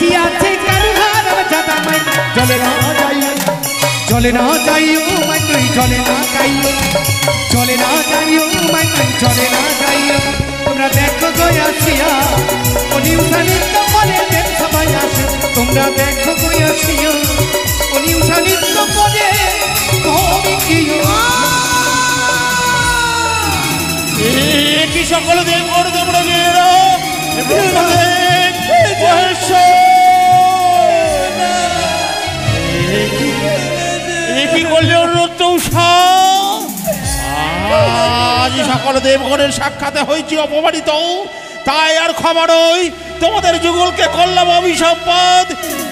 বসিয়াছে কালীঘাট জাদা মাই চলে না যাইও মাই তুই চলে না যাইও মাই তুই চলে না যাইও তোমরা দেখো গয়াসিয়া উনি উঠানিত্য করে দেখ সবাই আসে তোমরা দেখো গয়াসিয়া উনি উঠানিত্য করে কি সকল দেব করে তোমরা কি করলে আজ সকল দেবগণের সাক্ষাতে হয়েছি অপমানিত তাই আর ক্ষমা নই তোমাদের যুগলকে করলাম অভিসম্পাদ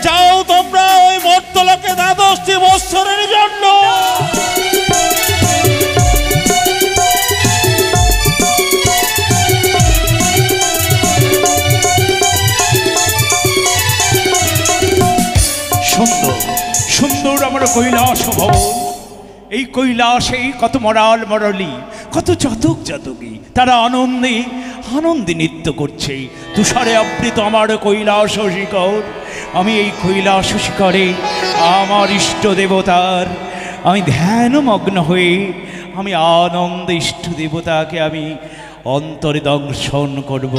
যাও তোমরা ওই মর্তলোকে 10টি বৎসরের জন্য সুন্দর সুন্দর আমার কৈলাস ভবন এই কৈলাসে কত মরাল মরলি কত জাতক জাতকী তারা আনন্দে আনন্দে নৃত্য করছে তুষারে আবৃত আমার কৈলাস শিখর আমি এই কৈলাস শিখরে আমার ইষ্ট দেবতার আমি ধ্যানমগ্ন হয়ে আমি আনন্দে ইষ্ট দেবতাকে আমি অন্তরে দর্শন করব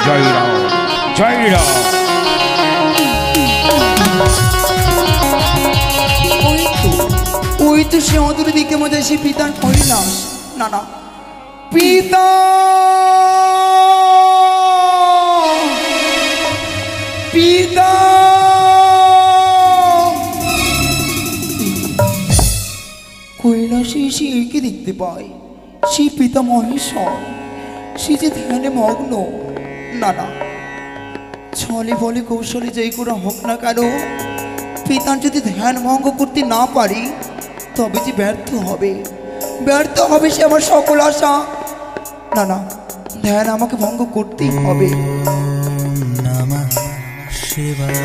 জয় রাম জয় রাম ওই তো সে অদূর দিকে মধ্যে সে পিতার কৈলাস না না পিতা পিতা কৈলাসে এসে একে দেখতে পাই সে পিতা মহেশ্বর সে যে ধ্যানে মগ্ন না না ছলে বলে কৌশলে যেই করে হোক না কেন পিতার যদি ধ্যান ভঙ্গ করতে না পারি তবে যে ব্যর্থ হবে সে আমার সকল আশা না না ধ্যান আমাকে ভঙ্গ করতেই হবে নমঃ শিবায়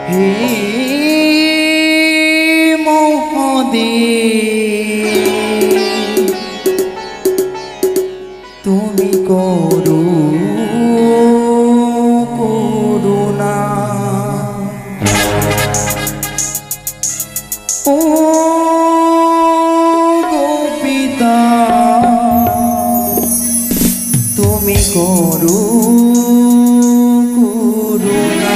হে মহাদেব তুমি করো করুণা ও গোপিতা তুমি করো করুণা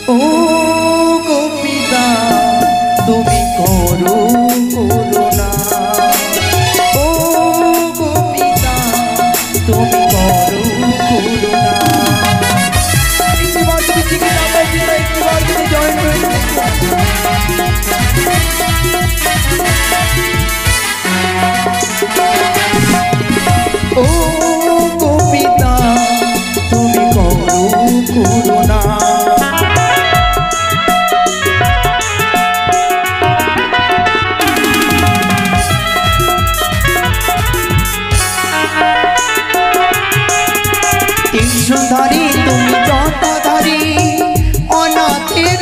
ও গোপিতা তুমি করো করুণা ও গোপিতা তুমি করো করুণা ও গোপিতা তুমি করো করুণা ত্রিশূলধারী তুমি জটাধারী অনাথের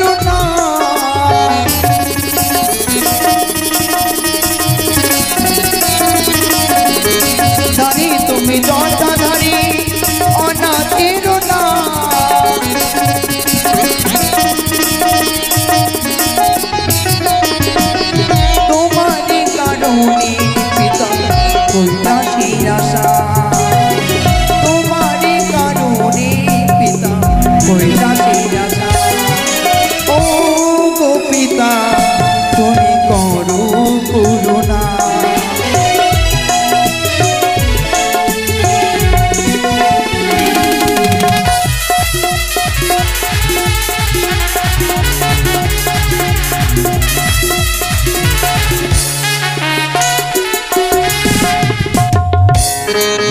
ধারী তুমি জটাধারী অনাথের তোমার কারণে পিতা কৈলাসের আশা কৈলাসের আশা ও গোপিতা তুমি করো করুণা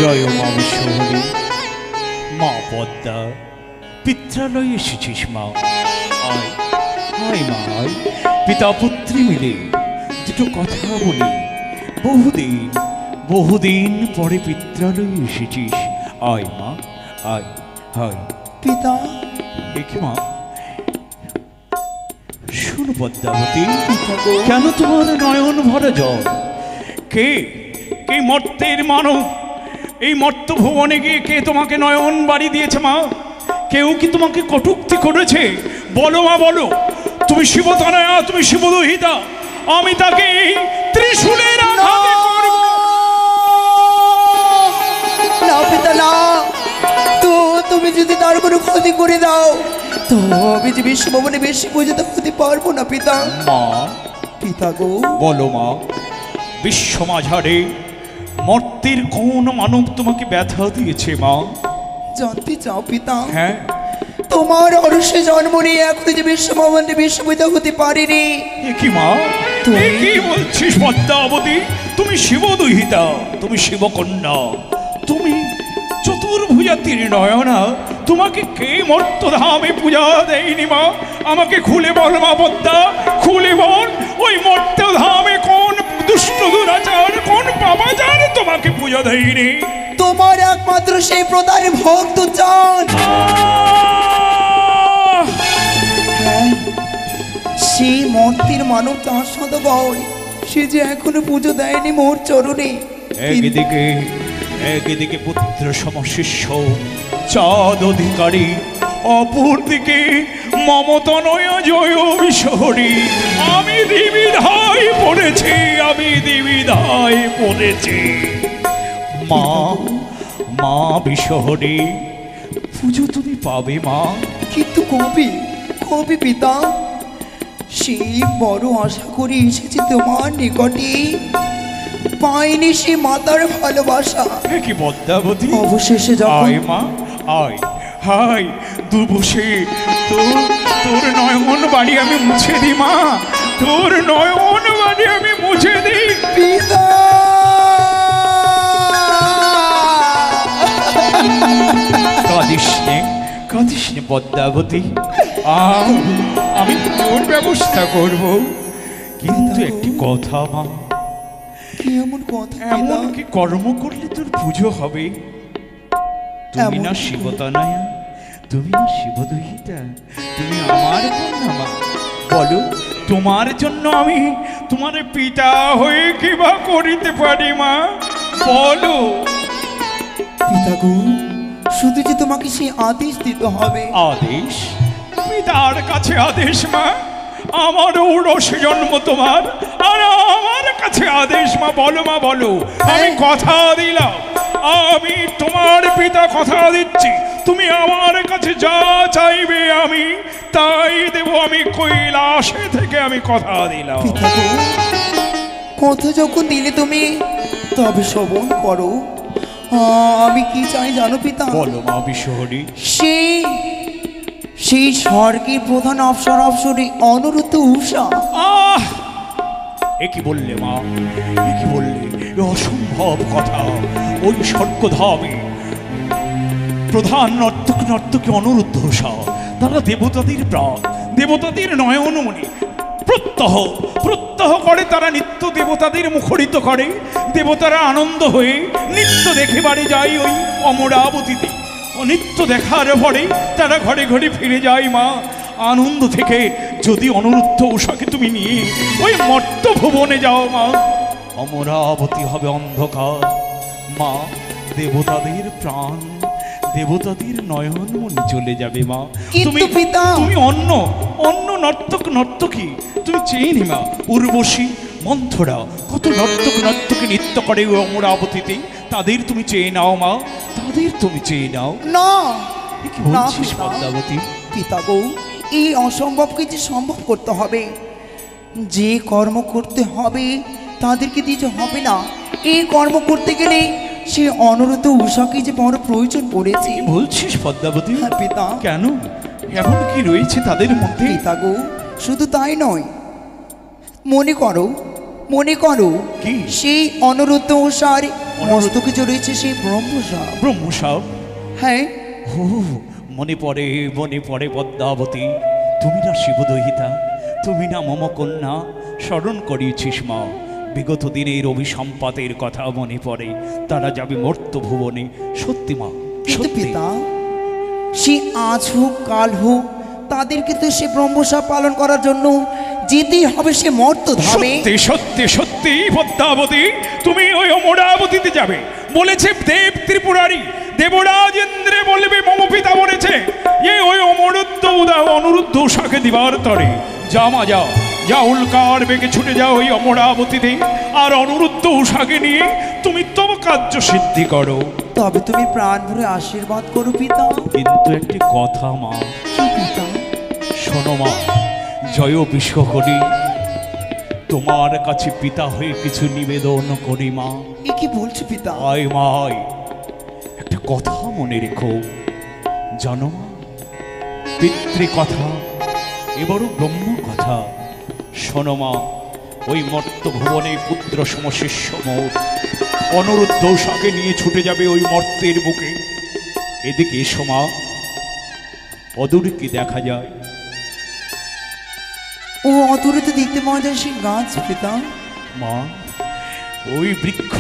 জয় মা বিশ্বহরি মা পদ্মা পিত্রালয়ে এসেছিস মা আয় আয় মা আয় পিতা পুত্রী মিলে দুটো কথা বলি বহুদিন পরে পিত্রালয়ে এসেছিস আয় মা আয় আয় পিতা দেখি মা শোনো পদ্মাবতী কেন তোমার নয়ন ভরা জল কে এই মর্তের মানব, এই মর্ত ভুবনে গিয়ে কে তোমাকে নয়ন বাড়ি দিয়েছে মা? কেউ কি তোমাকে কটূক্তি করেছে? বলো মা, বলো। তুমি শিবতনয়া, তুমি শিবদুহিতা, আমি তাকে এই ত্রিশূলের আঘাতে করব। না পিতা না, তো তুমি যদি তার কোনো ক্ষতি করে দাও তো আমি যে বিশ্বভবনে বেশি পূজিত হতে পারবো না পিতা। মা, পিতা গো বলো মা, বিশ্ব মাঝারে মর্তের কোন মানব তোমাকে ব্যথা দিয়েছে মা? জানতে চাও পিতা? হ্যাঁ। তোমার অরসে জন্ম নিয়ে এখন যে বিশ্বভবনে বিশ্ববিদ্য হতে পারিনি। এ কি মা, এ কি বলছিস পদ্মাবতী? তুমি শিবদুহিতা, তুমি শিবকন্যা, তুমি চতুর্ভুজা ত্রিনয়না, তোমাকে কে মর্তধামে পূজা দেয়নি মা? আমাকে খুলে বল মা পদ্মা, খুলে বল, ওই মর্তধামে কোন দুষ্ট দুরাচার, কোন পাপাচার তোমাকে পূজা দেয়নি? তোমার একমাত্র সেই প্রধান ভক্ত চান। হ্যাঁ, সেই মূর্তির মানব তার সদগণ, সে যে এখনো পুজো দেয়নি মোর চরণে। একদিকে পুত্র সমশিষ্য চাঁদ অধিকারী, অপরদিকে মমতনয় জয় বিশহরী। আমি দ্বিবিধায় পড়েছি, আমি দ্বিবিধায় পড়েছি। মা, মা বিশহরী, পুজো তুমি পাবে মা? কিন্তু কবি, কবি পিতা, সেই বড় আশা করে এসেছি তোমার নিকটে, পাইনি সে মাতার ভালোবাসা। কি পদ্মাবতী, অবশেষে যখন আয় মা, আয়, হাই দুবসে তোর নয়ন বাড়ি আমি মুছে দিই মা, তোর নয়ন বাড়ি আমি মুছে দিই। পিতা কাঁদিস নে পদ্মাবতী, আমি তোর ব্যবস্থা করব। কিন্তু একটি কথা মা, কি এমন কথা এমন কি কর্ম করলে তোর পুজো হবে? তুমি না শিবতনয়া, তুমি না শিবদুহিতা, তুমি আমার কন্যা মা। বলো, তোমার জন্য আমি তোমার পিতা হয়ে কিবা করিতে পারি মা? বলো। পিতা গো, শুধু যে তোমাকে সেই আদেশ দিতে হবে। আদেশ? পিতার কাছে আদেশ মা? আমার ঔরসে জন্ম তোমার, আর আমার কাছে আদেশ মা? বলো মা, বলো। আমি কথা দিলাম, আমি তোমার পিতা কথা দিচ্ছি, তুমি আমার কাছে যা চাইবে আমি তাই দেব। আমি কৈলাসে থেকে আমি কথা দিলাম। পিতা গো, কথা যখন দিলে তুমি, তবে শ্রবণ করো। আমি কি চাই জানো পিতা? বলো মা বিশহরী। সেই স্বর্গের প্রধান অপ্সরী অনুরুদ্ধ উষা। এ কি বললে মা, এ কি বললে? এ অসম্ভব কথা। ওই স্বর্গধামে প্রধান নর্তকী অনুরুদ্ধ উষা, তারা দেবতাদের প্রাণ, দেবতাদের নয়নমণি। প্রত্যহ করে তারা নিত্য দেবতাদের মুখরিত করে। দেবতারা আনন্দ হয়ে নিত্য দেখে বাড়ি যায় ওই অমরাবতীতে। নিত্য দেখার পরে তারা ঘরে ঘরে ফিরে যায় মা আনন্দ থেকে। যদি অনুরুদ্ধ উষাকে তুমি নিয়ে ওই মর্ত ভুবনে যাও মা, অমরাবতী হবে অন্ধকার মা। দেবতাদের প্রাণ, দেবতাদের নয়নমণি চলে যাবে মা। তুমি তুমি অন্য নর্তকী তুমি চেনি মা। উর্বশী, মন্থরা, কত নর্তকী নৃত্য করে ওই অমরাবতীতে। তাদের তুমি চেয়ে নাও মা, তাদের তুমি চেয়ে নাও। না, কি বলছিস পদ্মাবতী? পিতা গো, এই অসম্ভবকে যে সম্ভব করতে হবে। যে কর্ম করতে হবে তাদেরকে দিয়ে হবে না। এই কর্ম করতে গেলে সে অনুরুদ্ধ উষাকে যে বড় প্রয়োজন পড়েছে। বলছিস পদ্মাবতী? হ্যাঁ পিতা। কেন, এমন কি রয়েছে তাদের মধ্যে? পিতা গো, শুধু তাই নয়, মনে করো কি? সেই অনুরুদ্ধ উষার মস্তকে জড়িয়েছে সেই ব্রহ্মসাপ। ব্রহ্মসাপ? হ্যাঁ। মনে পড়ে পদ্মাবতী, তুমি না শিবদহিতা, তুমি না মম কন্যা। স্মরণ করিয়েছিস মা বিগত দিনের অভিসম্পাতের কথা মনে পড়ে। তারা যাবে মর্ত ভুবনে। সত্যি মা, পিতা, সে আজ হোক কাল হোক, তাদেরকে তো সে ব্রহ্মসাপ পালন করার জন্য যেতেই হবে সে মর্ত ধামে। সত্যি সত্যি সত্যি পদ্মাবতী, তুমি ওই অমরাবতীতে যাবে বলেছে দেব ত্রিপুরারি। দেবরাজেন্দ্রে বলবে মম পিতা বলেছে যে ওই অমরত্ব অনুরুদ্ধ উষাকে দিবার তরে। যা মা যাও, যা উল্কার বেগে ছুটে যাও ওই অমরাবতীতে, আর অনুরুদ্ধ উষাকে নিয়ে তুমি তব কার্য সিদ্ধি করো। তবে তুমি প্রাণ ভরে আশীর্বাদ করো পিতা। কিন্তু একটি কথা মা। কি পিতা? শোনো মা, জয় বিশ্ব করি, তোমার কাছে পিতা হয়ে কিছু নিবেদন করি মা। এ কি বলছো পিতা? আয় মা আয়, একটা কথা মনে রেখো, জানো মা, পিতৃ কথা এবারও ব্রহ্ম কথা। শোনো মা, ওই মর্ত ভুবনে পুত্র সমশিষ্য মোট অনুরুদ্ধ উষাকে নিয়ে ছুটে যাবে ওই মর্তের বুকে। এদিকে এসো মা, অদূরে কি দেখা যায়? ও অদূরে তো দেখতে পাওয়া যায় সেই গাছ পিতা। মা, ওই বৃক্ষ,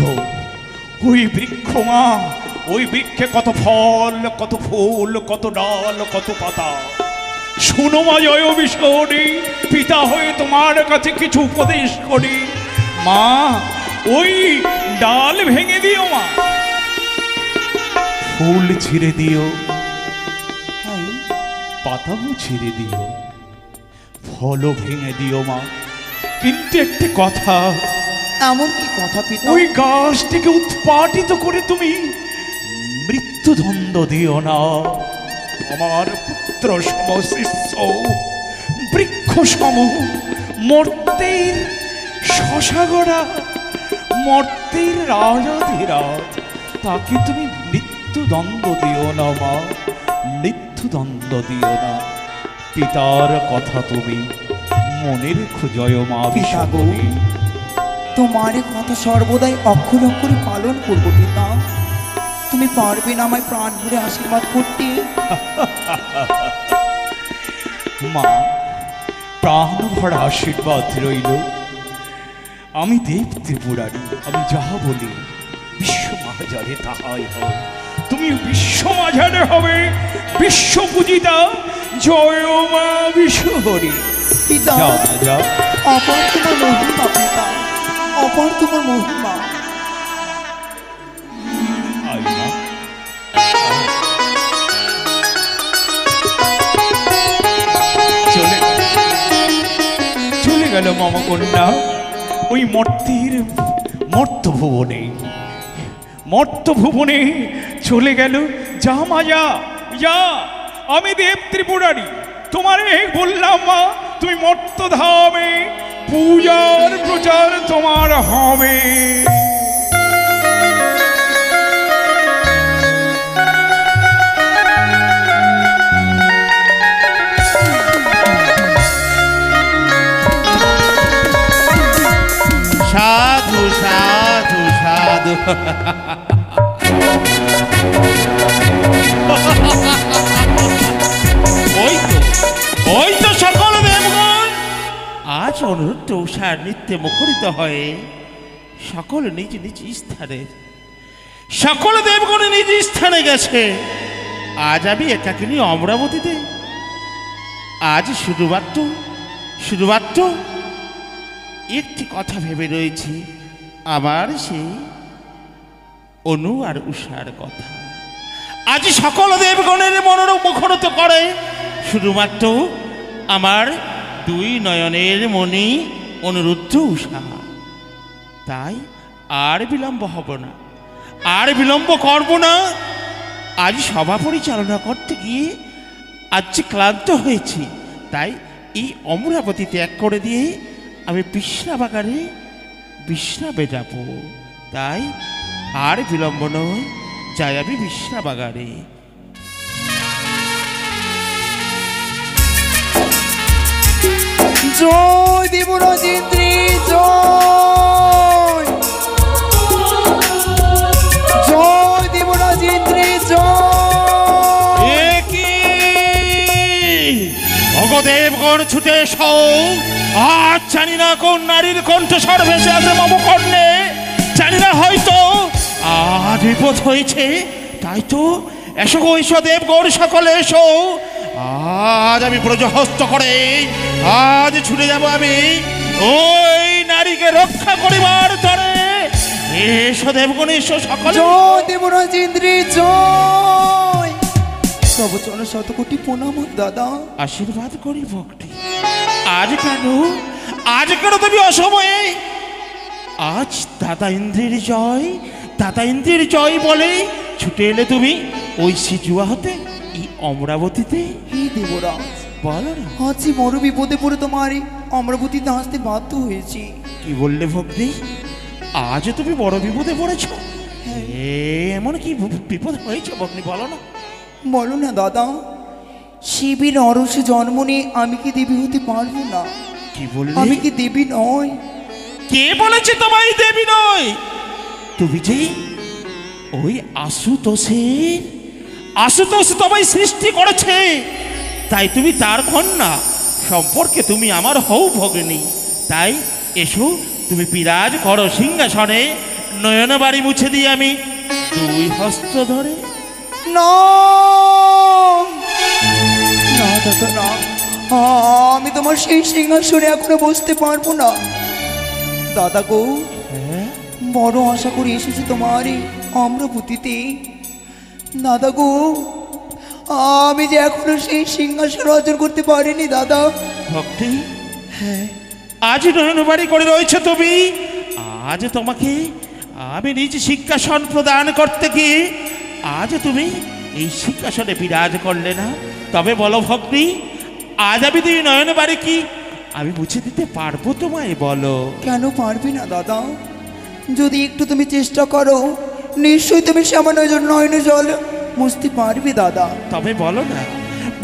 ওই বৃক্ষ মা, ওই বৃক্ষে কত ফল, কত ফুল, কত ডাল, কত পাতা। শোনো মা জয় বিষ্ণু, পিতা হয়ে তোমার কাছে কিছু উপদেশ করি মা। ওই ডাল ভেঙে দিও মা, ফুল ছিঁড়ে দিও, পাতাও ছিঁড়ে দিও, ফলও ভেঙে দিও মা। কিন্তু একটি কথা, এমন কি কথা পিতা? ওই গাছটিকে উৎপাটিত করে তুমি মৃত্যুদণ্ড দিও না। আমার পুত্র সমশিষ্য বৃক্ষ সম মর্তের শশাগড়া, মর্তের রাজাধিরাজ, তাকে তুমি মৃত্যুদণ্ড দিও না মা, মৃত্যুদণ্ড দিও না। পিতার কথা তুমি মনে রেখো জয় মা বিশাখী। তোমার কথা সর্বদাই অক্ষর অক্ষরে পালন করবো পিতা। তুমি পারবে না আমায় প্রাণ ভরে আশীর্বাদ করতে? মা, প্রাণ ভরা আশীর্বাদ রইল। আমি দেব ত্রিপুরারি, আমি যাহা বলি বিশ্ব মাঝারে তাহাই হয়। তুমি বিশ্ব মাঝারে হবে বিশ্ব পূজিতা। জয় মা বিশ্বহরি। পিতা, যাও মা, যাও। অপার তোমার মহিমা পিতা, অপার তোমার মহিমা। আয় মা। চলে গেল মামা কন্যা ওই মর্ত ভুবনে চলে গেল। যা মা যা, যা। আমি দেব ত্রিপুরারি, তোমারে বললাম মা, তুমি মর্ত ধামে পূজার প্রচার তোমার হবে। সাধু সাধু সাধু। ওই তো সকল দেবগণ আজ অনুরুদ্ধ উষার নৃত্যে মুখরিত হয়ে সকল নিজ নিজ স্থানে, সকল দেবগণ নিজ স্থানে গেছে। আজ আমি একাকিনী অমরাবতীতে। আজ শুধুমাত্র একটি কথা ভেবে রয়েছি, আমার সেই অনু আর উষার কথা। আজ সকল দেবগণের মনোরম মুখরিত করে শুধুমাত্র আমার দুই নয়নের মণি অনুরুদ্ধ উষা। তাই আর বিলম্ব হব না, আর বিলম্ব করব না। আজ সভা পরিচালনা করতে গিয়ে আজ ক্লান্ত হয়েছি, তাই এই অমরাবতী ত্যাগ করে দিয়ে আমি বিশ্রামাগারে বিশ্রামে যাব। তাই আর বিলম্ব নয়, যাই আমি বিশ্রামাগারে। জয় দেবরাজেন্দ্রী জয়, জয় দেবরাজেন্দ্রী জয়। ভগদেবগণ ছুটে এসো। আজ জানি না কোন নারীর কণ্ঠস্বর ভেসে আছে মম কর্ণে, জানি না হয়তো আজ বিপদ হয়েছে। তাই তো এসো গো, এসো দেবগণ সকলে এসো। আজ আমি ব্রজহস্ত করে আজ ছুটে যাব আমি ওই নারীকে রক্ষা করিবার তরে। এসো দেবগণ, এসো সকলে। জয় দেবরাজ ইন্দ্রে জয়। তব চরণ শতকোটি প্রণাম দাদা। আশীর্বাদ করি ভক্তি। আজ কেন তুমি অসময়ে? আজ দাদা ইন্দ্রের জয়, দাদা ইন্দ্রের জয় বলে ছুটে এলে তুমি ওই সিজুয়া হতে এই অমরাবতীতে। হে দেবরাজ, বলো না, আজ বড় বিপদে পড়ে তোমার অমরাবতীতে আসতে বাধ্য হয়েছি। কি বললে ভক্তি? আজ তুমি বড় বিপদে পড়েছ? এমন কি বিপদ হয়েছে ভগ্নি, বলো না। বলো না দাদা, শিবের অরসে জন্ম নিয়ে আমি কি দেবী হতে পারবো না? কি বললে? আমি কি দেবী নয়? কে বলেছে তোমায় দেবী নয়? তুমি যে ওই আশুতোষ তোমায় সৃষ্টি করেছে, তাই তুমি তার কন্যা সম্পর্কে তুমি আমার হও ভগ্নী। তাই এসো, তুমি বিরাজ করো সিংহাসনে, নয়ন বাড়ি মুছে দিয়ে আমি দুই হস্ত ধরে। না না দাদা না, আমি তোমার সেই সিংহাসনে এখনো বসতে পারবো না। দাদা গো, বড় আশা করে এসেছি তোমার এই অমরাবতীতে। দাদা গো, আমি যে এখনো সেই সিংহাসন অর্জন করতে পারিনি দাদা। ভক্তি, হ্যাঁ, আজ নয়ন বাড়ি করে রয়েছে তুমি। আজ তোমাকে আমি নিজ সিংহাসন প্রদান করতে গিয়ে আজ তুমি এই সিংহাসনে বিরাজ করলে না। তবে বলো ভগ্নী, আজ আমি তুমি নয়ন বাড়ি কি আমি মুছে দিতে পারবো তোমায়? বলো। কেন পারবি না দাদা? যদি একটু তুমি চেষ্টা করো, নিশ্চয়ই তুমি সামান্য নয়নে জল মুছতে পারবে দাদা। তবে বলো না,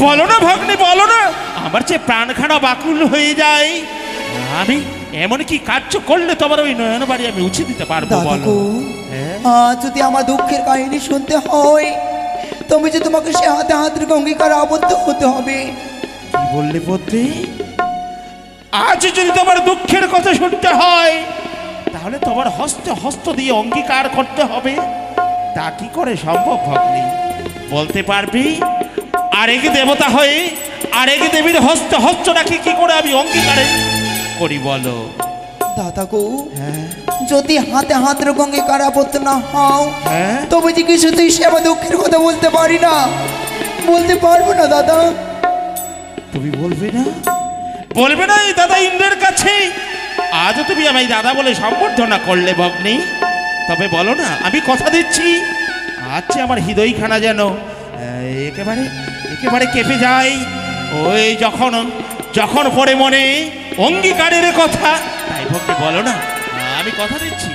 বলো না ভগ্নী, বলো না। আমার যে প্রাণখানা বাকুল হয়ে যায়, আমি এমন কি কার্য করলে তোমার ওই নয়ন বাড়ি আমি মুছে দিতে পারবো? দাদা বলো। গো, হ্যাঁ? আজ যদি আমার দুঃখের কাহিনী শুনতে হয়, তুমি যে তোমাকে সে হাতে হাত রেখে অঙ্গীকার আবদ্ধ হতে হবে। কি বললে পদ্মে? আজ যদি তোমার দুঃখের কথা শুনতে হয়, তাহলে তোমার হস্তে হস্ত দিয়ে অঙ্গীকার করতে হবে। তা কি করে সম্ভব ভগ্নী? বলতে পারবি? আরেক দেবতা হয়ে আরেক দেবীর হস্ত হস্ত রাখি কি করে আমি অঙ্গীকারে করি? বলো। দাদা গো, হ্যাঁ যদি হাতে হাত রেখে অঙ্গীকার আবদ্ধ না হও, হ্যাঁ, তবে যে কিছুতেই সে আমার দুঃখের কথা বলতে পারি না, বলতে পারবো না দাদা। তুমি বলবে না? বলবে না এই দাদা ইন্দ্রের কাছে? আজও তুমি আমায় দাদা বলে সম্বর্ধনা করলে ভগ্নী। তবে বলো না, আমি কথা দিচ্ছি আজকে আমার হৃদয়খানা যেন একেবারে একেবারে কেঁপে যায়। ওই যখন যখন পড়ে মনে অঙ্গীকারের কথা। তাই ভগ্নী বলো না, আমি কথা দিচ্ছি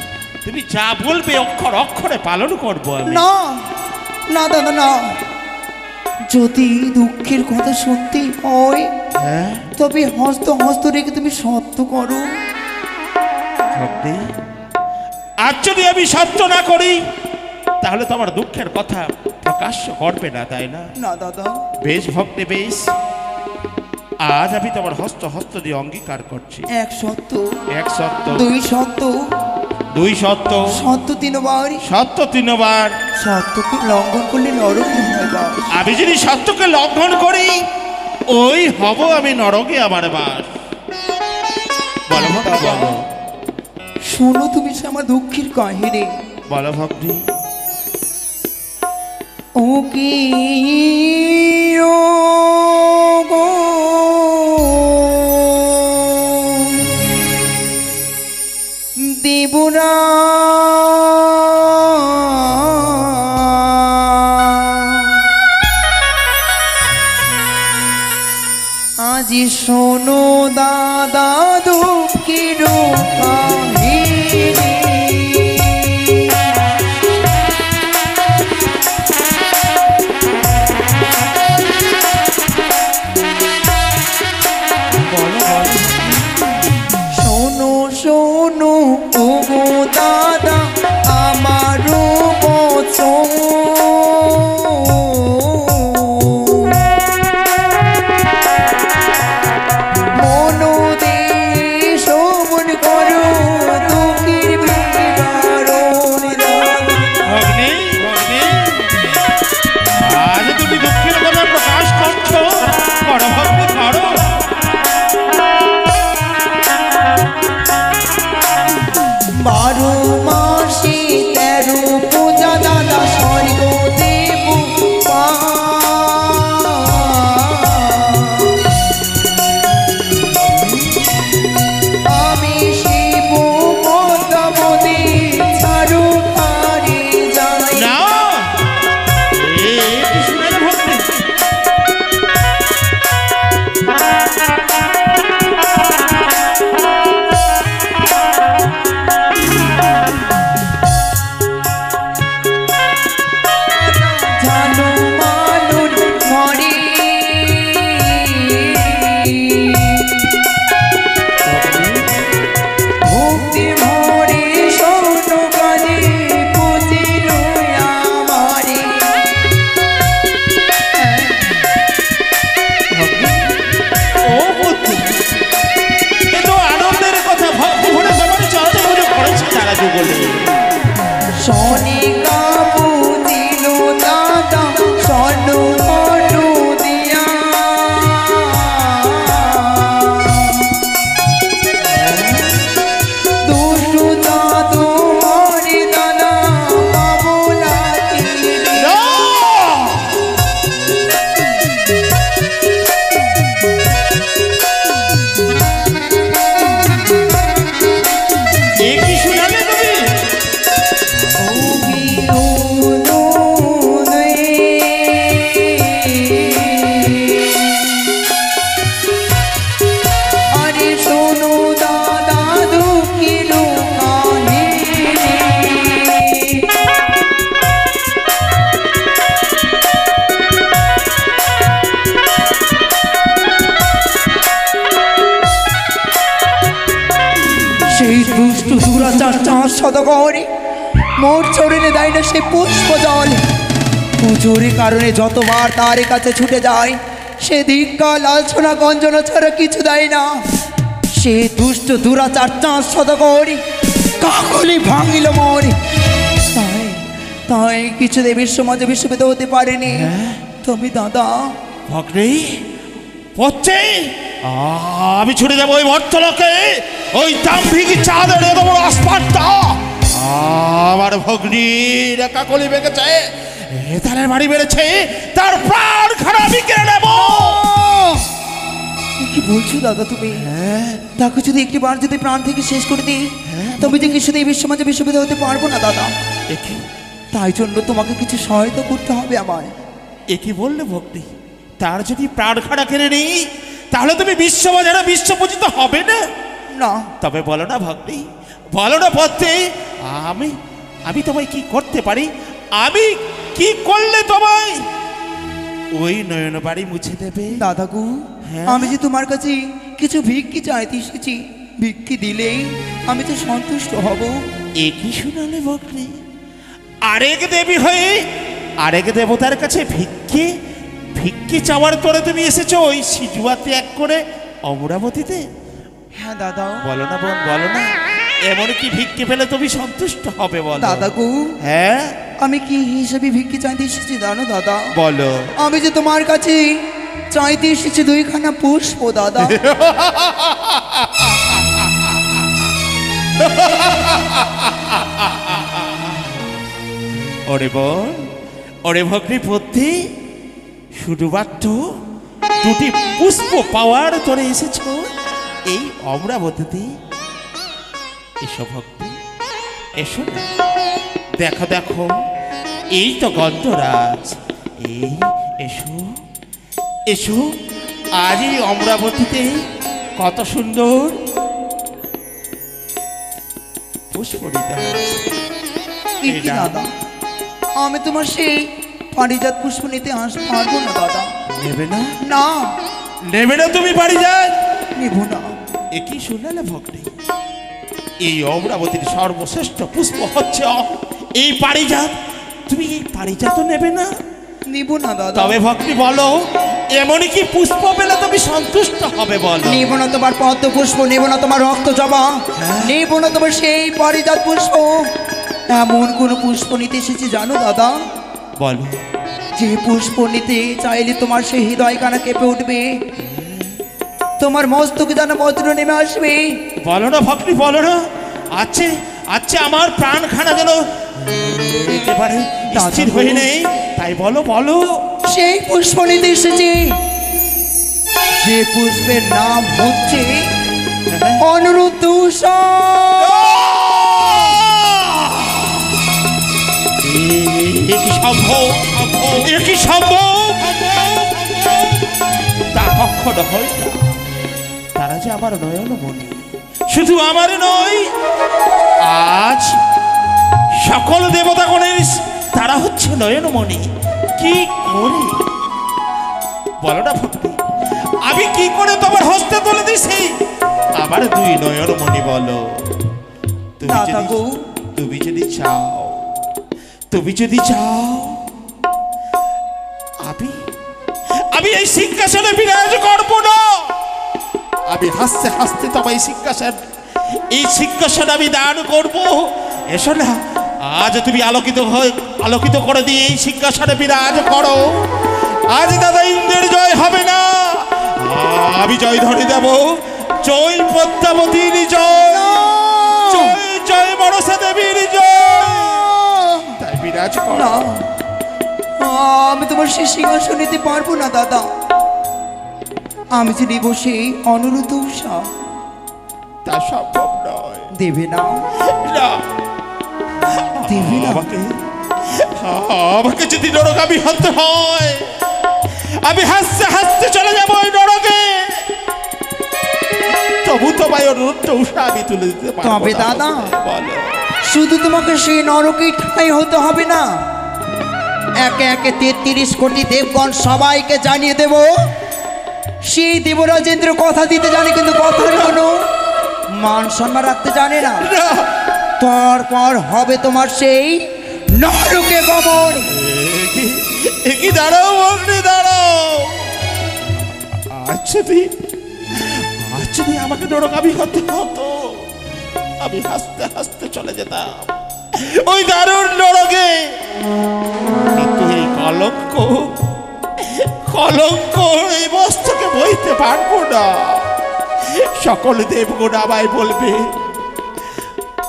তুমি যা বলবে অক্ষর অক্ষরে পালন করবো আমি। না না দাদা না, যদি দুঃখের কথা শুনতেই হয়, হ্যাঁ তবে হস্ত হস্ত রেখে তুমি সত্য করো। ভক্তি, আজ যদি আমি সত্য না করি, তাহলে তো আমার দুঃখের কথা প্রকাশ্য করবে না, তাই না? না দাদা। বেশ ভক্তি, বেশ। আজ আমি তোমার হস্ত হস্ত দিয়ে অঙ্গীকার করছি। এক সত্য, এক সত্য, দুই সত্য, দুই সত্য, সত্য তিনবার। সত্য তিনবার। সত্যকে লঙ্ঘন করলে নরক হয় বাস। আমি যদি সত্যকে লঙ্ঘন করি, ওই হব আমি নরকে আমার বাস। বলো ভক্তি, বলো। শোনো তুমি সে আমার দুঃখের কাহিনী। বলো ভক্তি। ও কি ও গো, দেবরা আজি শোনো দাদা দুঃখের কাহিনী। শোনো শোনো ও গো দাদা আমারও বচন, মনো দিয়ে শোভন করো দুঃখের বিবরণ দাদা। ভগ্নী, ভগ্নী, আজ তুমি দুঃখের কথা প্রকাশ করছো, বারো মাসে 13 পূজা দাদা স্বর্গ দেব আমি শিব পদ্মাবতী ছাড়ু হারে যাই না এ কি শুনে ভক্তি জানো মানুষ মরে ভক্তি ভরে স্বর্ণ কালে পুজিল আমারে ও বুদ্ধি এ তো আনন্দের কথা ভক্তি ভরে তোমার চরণে পুজো করেছে তারা যুগলে শনি কাবু দিল দাদা স্বর্ণ মনু দিয়া দুষ্টু দাদু মরে দাদা বাবুলা না! এ কি শুনালে তুমি আরে শোনো দাদা দুঃখিল কানে সেই দুষ্ট দুরাচার চাঁদ সদগরে মোর চরণে দেয় না সে পুষ্প জল পুজোর কারণে যতবার তার কাছে ছুটে যায় সে ধিক্কা লালসোনা গঞ্জনা ছাড়া কিছু দেয় না সে দুষ্ট দুরাচার চাঁদ সদগরে কাকলি ভাঙিল মরে তাই তাই কিছু দেবীর সমাজে বিশ্ববিদ হতে পারেনি তবে দাদা ভগ্নী পড়ছে আমি ছুটে যাবো ওই মর্তলোকে ওই দাম্ভিক চাঁদের এত বড় আসপাতটা আমার ভগ্নীর কাকলি বেঁকেছে তারের বাড়ি বেড়েছে তার প্রাণ খারাপ কেড়ে নেব কি বলছো দাদা তুমি তাকে যদি একটি বার যদি প্রাণ থেকে শেষ করে দিই তবে যে কিছু দেবীর সমাজে বিশ্ববিদ হতে পারবো না দাদা তাই জন্য তোমাকে কিছু সহায়তা করতে হবে আমায় এ কি বললে ভক্তি তার যদি প্রাণ খাড়া কেড়ে নেই তাহলে তুমি বিশ্ববাজারে বিশ্বপূজিত হবে না না তবে বলো না ভক্তি বলো না পথে আমি আমি তোমায় কি করতে পারি আমি কি করলে তোমায় ওই নয়ন বাড়ি মুছে দেবে দাদা গো হ্যাঁ? আমি যে তোমার কাছে কিছু ভিক্ষি চাইতে এসেছি ভিক্ষি দিলেই আমি তো সন্তুষ্ট হব এ কি শুনালে ভক্তি আরেক দেবী হয়ে আরেক দেবতার কাছে ভিক্ষি ভিক্ষি চাওয়ার পরে তুমি এসেছো ওই সিজুয়া ত্যাগ করে অমরাবতীতে হ্যাঁ দাদা বলো না বোন বলো না এমন কি ভিক্ষি পেলে তুমি সন্তুষ্ট হবে বলো দাদা গো হ্যাঁ আমি কি হিসেবে ভিক্ষি চাইতে এসেছি জানো দাদা বলো আমি যে তোমার কাছে চাইতে এসেছি 2খানা পুষ্প দাদা ওরে বোন ওরে ভগ্নী পদ্ধি শুধুমাত্র 2টি পুষ্প পাওয়ার তোরে এসেছো এই অমরাবতীতে এসো ভক্তি এসো না। দেখো দেখো এই তো গন্ধরাজ এই এসো এসো আজ এই অমরাবতীতে কত সুন্দর পুষ্প দিতে কি দাদা আমি তোমার সেই পারিজাত পুষ্প নিতে পারবো না দাদা নেবে না না নেবে না তুমি বাড়ি যান নেব না একই শুনলে ভক্তি এই অমরাবতীর সর্বশ্রেষ্ঠ পুষ্প হচ্ছে এই পারিজাত তুমি এই পারিজাত নেবে না নেব না দাদা তবে ভক্তি বলো এমনই কি পুষ্প পেলে তুমি সন্তুষ্ট হবে বলো নেব না তোমার পদ্ম পুষ্প নেব না তোমার রক্ত জবা নেব না তোমার সেই পারিজাত পুষ্প এমন কোন পুষ্প নিতে এসেছি জানো দাদা বলো যে পুষ্প নিতে চাইলে তোমার সেই হৃদয় কানা কেঁপে উঠবে তোমার মস্তকে যেন বজ্র নেমে আসবে বলো না ভক্তি বলো না আছে আচ্ছা আমার প্রাণখানা যেন একেবারে স্থির দাদা। হয়ে নেই, তাই বলো বলো। সেই পুষ্প নিতে এসেছি, যে পুষ্পের নাম হচ্ছে অনুরুদ্ধ উষা। এ কি সম্ভব, এ কি সম্ভব? তা কখনো হয় না। তারা যে আমার নয়নমণি, শুধু আমার নয়, আজ সকল দেবতাগণের তারা হচ্ছে নয়নমণি। কি করে বলো না ভক্তি, আমি কি করে তোমার হস্তে তুলে দিছি আমার দুই নয়নমণি? বলো তুমি দাদা যদি গো। তুমি যদি চাও, তুমি যদি চাও, আমি এই সিংহাসনে বিরাজ করবো না। আমি হাসতে হাসতে তোমায় এই সিংহাসন আমি দান করব। এসো না, আজ তুমি আলোকিত করে দিয়ে এই সিংহাসনে বিরাজ করো। আজ দাদা ইন্দ্রের জয় হবে না, আমি জয় ধরে দেব। জয় পদ্মাবতীর জয়, জয় জয় মনসা দেবীর জয়। তাই বিরাজ করো। না, আমি তোমার সেই সিংহাসন নিতে পারবো না দাদা। আমি যে নেব সেই অনুরুদ্ধ উষা। তা সম্ভব নয়। দেবে না, না, দেবে না। আমাকে যদি নরকামি হতে হয়, আমি হাসতে হাসতে চলে যাবো ওই নরকে। তবু তোমায় অনুরুদ্ধ উষা আমি তুলে দিতে পারবো না। তবে দাদা, বলো। শুধু তোমাকে সেই নরকেই ঠাঁই হতে হবে না, একে একে 33 কোটি দেবগণ সবাইকে জানিয়ে দেব। সেই দেবরাজেন্দ্র কথা দিতে জানে, কিন্তু কথার কোনো মান সম্মান রাখতে জানে না। না, তারপর হবে তোমার সেই নরকে গমন। কি দাঁড়াও অগ্নি, দাঁড়াও। আজ যদি আমাকে নরকামি হতে হতো, আমি হাসতে হাসতে চলে যেতাম ওই দারুণ নরকে। কিন্তু এই কলঙ্ক এই বস্তুকে বইতে পারবো না। সকল দেবগণ আমায় বলবে,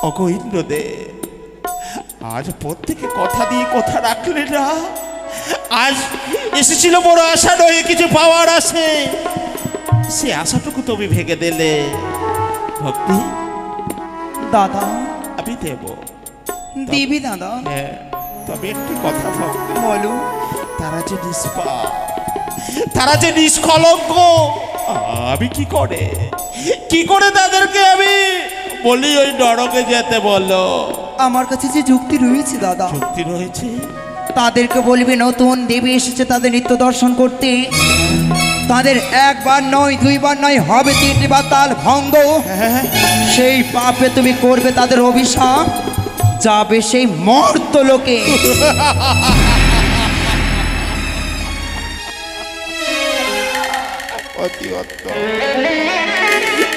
ওগো ইন্দ্রদেব, আজ প্রত্যেকে কথা দিয়ে কথা রাখলে না। আজ এসেছিল বড় আশা নয়, কিছু পাওয়ার আছে, সে আশাটুকু তুমি ভেঙে দিলে। ভক্তি দাদা, আমি দেব। দিবি দাদা? হ্যাঁ, তবে একটি কথা ভক্তি, বলো। তারা যে নিষ্পাপ, তারা যে নিষ্কলঙ্ক, আমি কি করে তাদেরকে আমি বলি ওই নরকে যেতে? বলো। আমার কাছে যে যুক্তি রয়েছে দাদা, যুক্তি রয়েছে। তাদেরকে বলবি নতুন দেবী এসেছে তাদের নিত্য দর্শন করতে। তাদের একবার নয়, দুইবার নয়, হবে 3টি বার তাল ভঙ্গ। সেই পাপে তুমি করবে তাদের অভিশাপ, যাবে সেই মর্ত লোকে।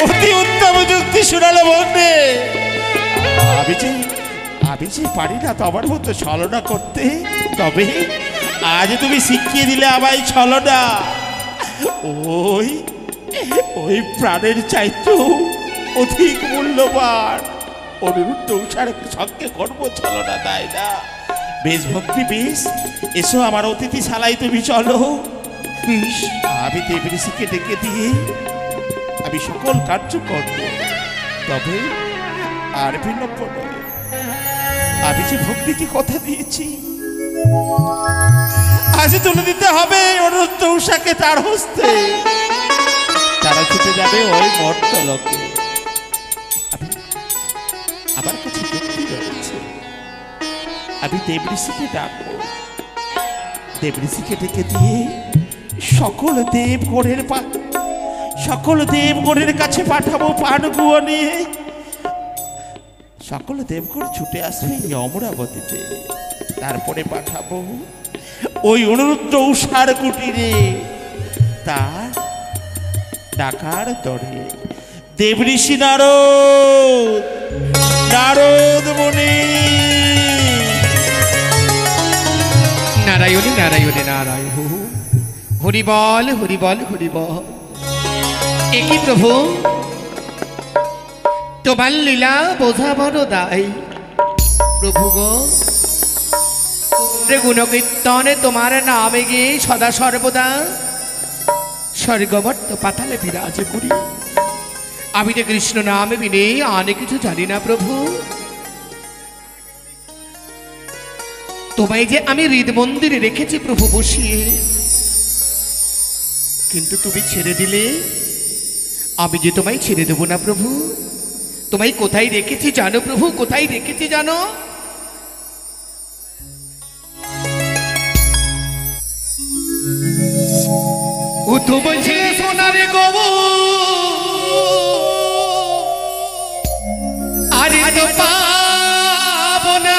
অতি উত্তম যুক্তি শুনালে বলবে। আমি যে পারি না তোমার মতো ছলনা করতে, তবে আজ তুমি শিখিয়ে দিলে আমায় ছলনা। ওই প্রাণের চাইতেও অধিক মূল্যবান অনুরুদ্ধ উষার সঙ্গে করবো ছলনা, তাই না? বেশ ভক্তি, বেশ। এসো আমার অতিথিশালায় তুমি চলো। আমি দেবঋষিকে ডেকে দিয়ে আমি সকল কার্য করব, তবে আর বিলম্ব নয়। আমি যে ভক্তিকে কথা দিয়েছি, আজ তুলে দিতে হবে অনুরুদ্ধ উষাকে তার হস্তে। তারা ছুটে যাবে ওই মর্ত লোকে। আমার কাছে যুক্তি রয়েছে। আমি দেবঋষিকে ডাকবো, দেবঋষিকে ডেকে দিয়ে সকল দেবগণের কাছে পাঠাবো পানগুয়ো নিয়ে। সকল দেবগণ ছুটে আসবে এই অমরাবতীতে। তারপরে পাঠাবো ওই অনুরুদ্ধ উষার কুটিরে, তার ডাকার তরে দেবঋষি নারদ মুনি। নারায়ণী নারায়ণী নারায়ণ, হরিবল হরিবল হরিবল। একই প্রভু, তোমার লীলা বোঝা বড় দায় প্রভু গো। গুণকীর্তনে তোমার নামে গিয়ে সদা সর্বদা স্বর্গবর্ত পাতালে বিরাজ করি। আমি তো কৃষ্ণ নামে বিনে অনেক কিছু জানি না প্রভু। তোমায় যে আমি হৃদ মন্দিরে রেখেছি প্রভু বসিয়ে, কিন্তু তুমি ছেড়ে দিলে। আমি যে তোমায় ছেড়ে দেবো না প্রভু। তোমায় কোথায় রেখেছি জানো প্রভু? কোথায় রেখেছি জানো? ও তো বলছে সোনারে গো, আরে তো পাবো না।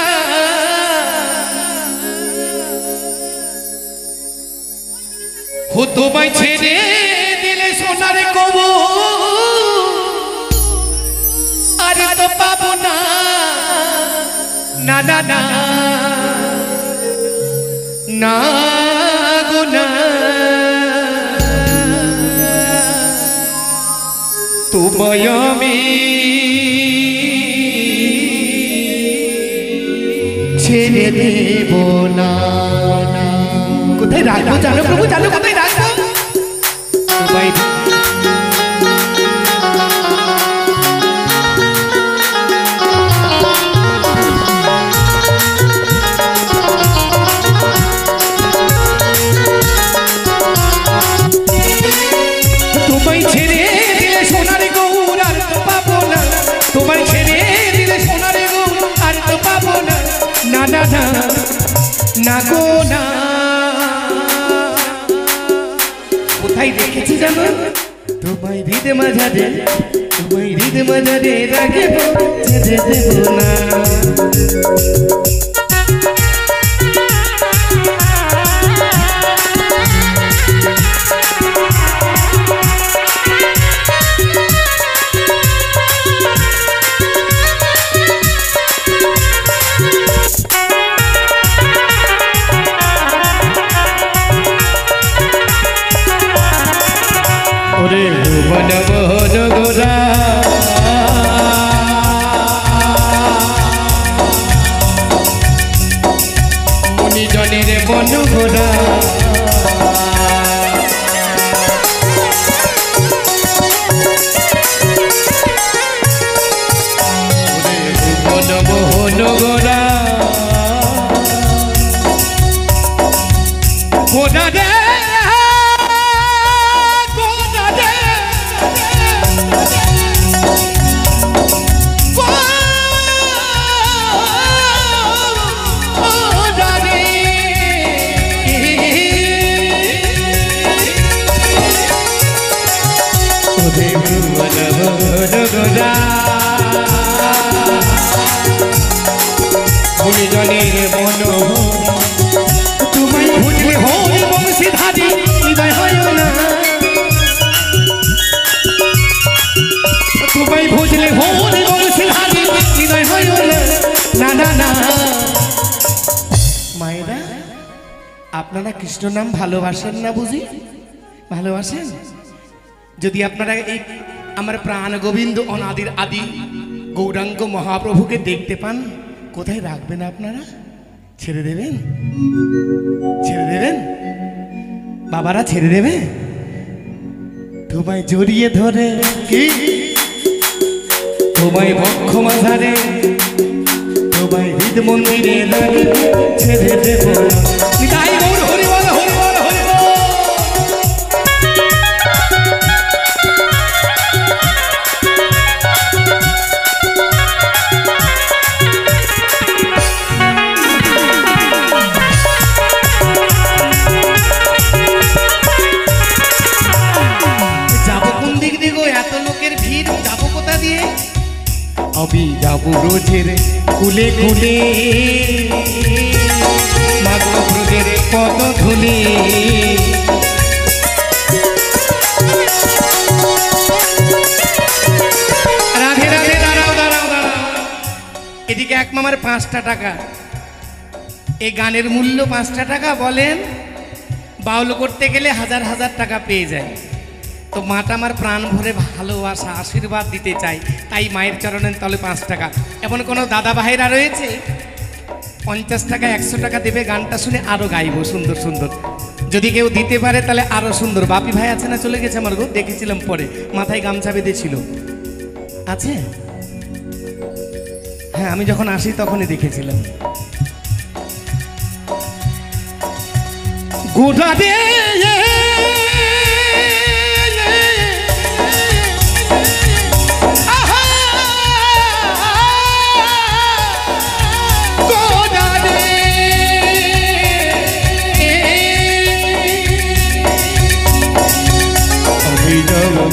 ও তোমায় ছেড়ে দিলে সোনারে গো, আরে তো পাবো না। না না না না গো না। তোমায় আমি ছেড়ে দেব না। কোথায় রাখবো জানো প্রভু? জানো কোথায় রাখবো? তোমায় ছেড়ে দিলে সোনারে গৌর আর তো পাবো না। তোমায় ছেড়ে দিলে সোনারে গৌর আর তো পাবো না। না না না না গো না। কোথায় রেখেছি জানো? তোমায় হৃদ মাঝারে, তোমায় হৃদ মাঝারে রাখবো, ছেড়ে দেব না। ওরে ভুবন মোহন গোরা, মুনিজনের বন গোরা। ওরে ভুবন মোহন গোরা, গোরা রে জনের মন। তোমায় ভুজলে হই বংশীধারী হৃদয় হয় না। তোমায় ভুজলে হই বংশীধারী হৃদয় হয় না। না না না। মায়েরা, আপনারা কৃষ্ণ নাম ভালোবাসেন না বুঝি? ভালোবাসেন? যদি আপনারা এই আমার প্রাণ গোবিন্দ অনাদির আদি গৌরাঙ্গ মহাপ্রভুকে দেখতে পান, কোথায় রাখবেন আপনারা? ছেড়ে দেবেন? ছেড়ে দেবেন? বাবারা ছেড়ে দেবে? তোমায় জড়িয়ে ধরে কি, তোমায় বক্ষ মাঝারে, তোমায় হৃদ মন্দিরে রাখবো, ছেড়ে দেব না। নিতাই গৌর হরি বল, হরি বল, হরি বল। আমি যাবো রোজের কুলে কুলে, মাগো ব্রজের পদ ধুলে। রাধে রাধে। দাঁড়াও দাঁড়াও দাঁড়াও। এদিকে এক মামার 5টা টাকা। এই গানের মূল্য 5টা টাকা। বলেন, বাউল করতে গেলে হাজার হাজার টাকা পেয়ে যায়। তো মাটা আমার প্রাণ ভরে ভালোবাসা আশীর্বাদ দিতে চাই, তাই মায়ের চরণের তলে 5 টাকা। এমন কোনো দাদা ভাইরা রয়েছে 50 টাকা 100 টাকা দেবে, গানটা শুনে আরও গাইবো সুন্দর সুন্দর। যদি কেউ দিতে পারে তাহলে আরও সুন্দর। বাপি ভাই আছে না, চলে গেছে আমার গো, দেখেছিলাম পরে মাথায় গামছা বেঁধেছিল, আছে? হ্যাঁ, আমি যখন আসি তখনই দেখেছিলাম। গোটা দে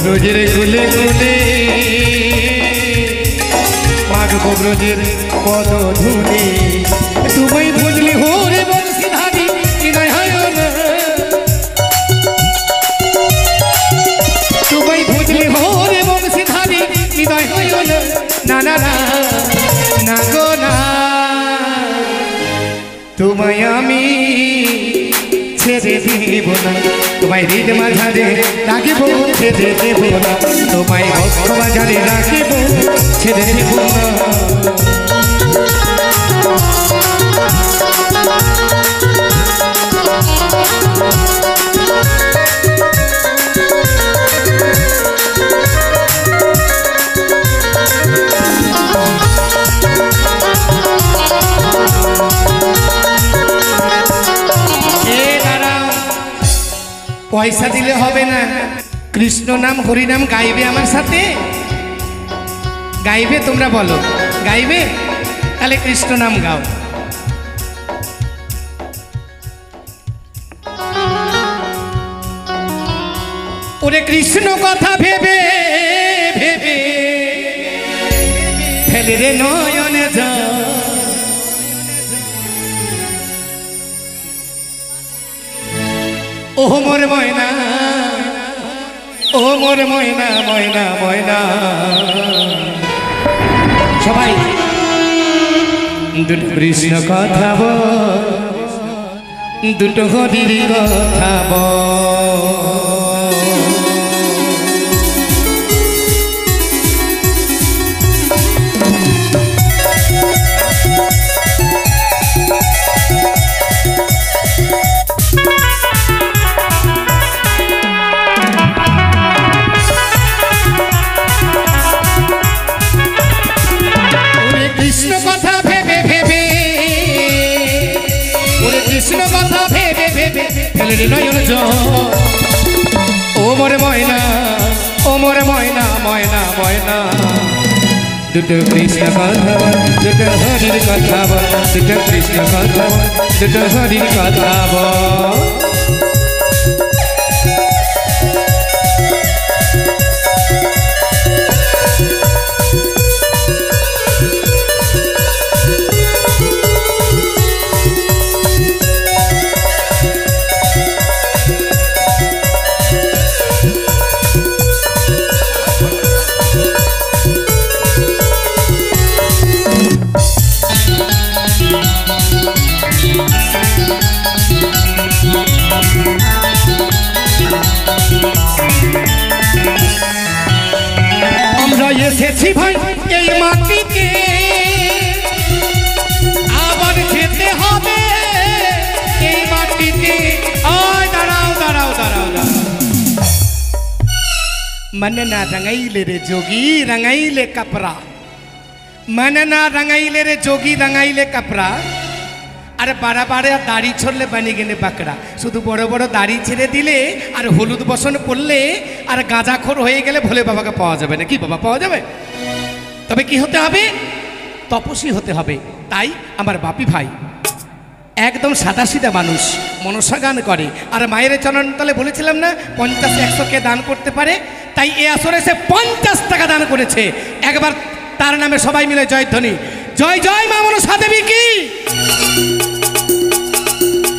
ব্রজের গুলে গুলে মাগব ব্রজের পদ ধুলে, তুমি বুঝলি হোরে বংশীধারী হৃদয় হয় না, তুমি বুঝলি হোরে বংশীধারী হৃদয় হয় না, না না না গো না, তোমায় আমি ছেড়ে দেব না, তোমায় হৃদ মাঝারে রাখিব ছেড়ে দেব না, তোমায় ভক্ত মাঝারে রাখিব ছেড়ে দেব না। পয়সা দিলে হবে না, কৃষ্ণ নাম হরি নাম গাইবে আমার সাথে, গাইবে? তোমরা বলো গাইবে? তাহলে কৃষ্ণ নাম গাও। ওরে কৃষ্ণ কথা ভেবে ভেবে ফেলে রে নয়নে যা, ও মোর ময়না, ও মোর ময়না ময়না ময়না। সবাই দুটো কৃষ্ণ কথা বল, দুটো হরির কথা বল। কৃষ্ণ কথা ভেবে ভেবে, ওরে কৃষ্ণ কথা ভেবে ভেবে ফেলে নয়ন জল, ও মোরে ময়না, ও মোরে ময়না ময়না ময়না। দুটো কৃষ্ণ কথা বল, দুটো হরির কথা বল, দুটো কৃষ্ণ কথা বল, দুটো হরির কথা বল। আমরা এসেছি ভাই এই মাটিতে, আবার যেতে হবে এই মাটিতে। আয় দাঁড়াও দাঁড়াও দাঁড়াও দাঁড়াও, मन ना रंगाइले रे जोगी रंगाइले कपड़ा, मन ना रंगाइले रे जोगी रंगाइले कपड़ा। अरे बाड़ा बाड़े दाढ़ी छोड़ले बने गेले बाकड़ा, शुधु बड़ो बड़ो दाढ़ी छेड़े दिले और हलुद बसन पड़ले और गाঁজাখোর হয়ে গেলে ভোলে বাবাকে পাওয়া যাবে না। কি বাবা পাওয়া যাবে? তবে কি হতে হবে? তপস্বী হতে হবে। তাই আমার বাপি ভাই একদম সাদাসিধা মানুষ, মনসা গান করে আর মায়ের চরণ তলে বলেছিলাম না 50-100 কে দান করতে পারে, তাই এ আসরে সে 50 টাকা দান করেছে। একবার তার নামে সবাই মিলে জয়ধ্বনি, জয় জয় মা মনসা দেবী কি।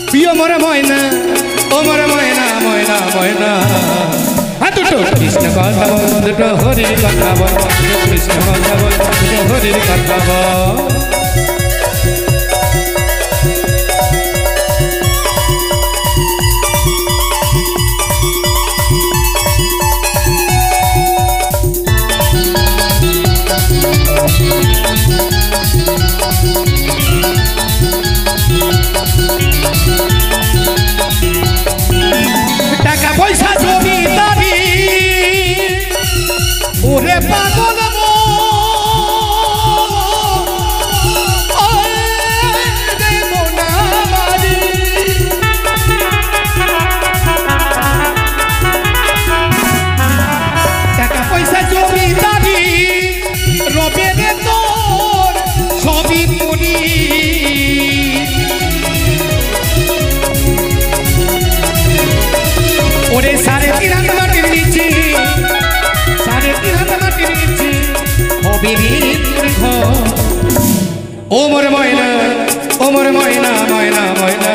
প্রিয় মোরে ময়না, ও মোরে ময়না ময়না ময়না। দুটো কৃষ্ণ কথা বল, দুটো হরির কথা বল, দুটো কৃষ্ণ কথা বল, দুটো হরির কথা বল। বিরির ঘর ও মোর ময়না ও মোর ময়না ময়না ময়না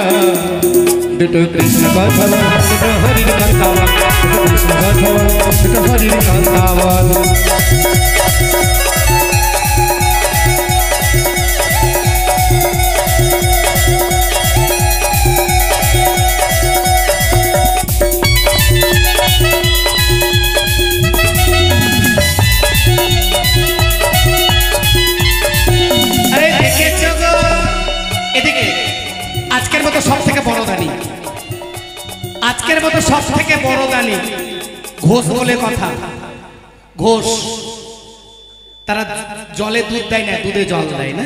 দুটো কৃষ্ণ কথা বল দুটো হরির কথা বল দুটো কৃষ্ণ কথা বল দুটো হরির কথা বল আজকের মতো সব থেকে বড় দানি আজকের মতো সব থেকে বড় দানি ঘোষ বলে কথা ঘোষ তারা জলে দুধ দেয় না দুধে জল দেয় না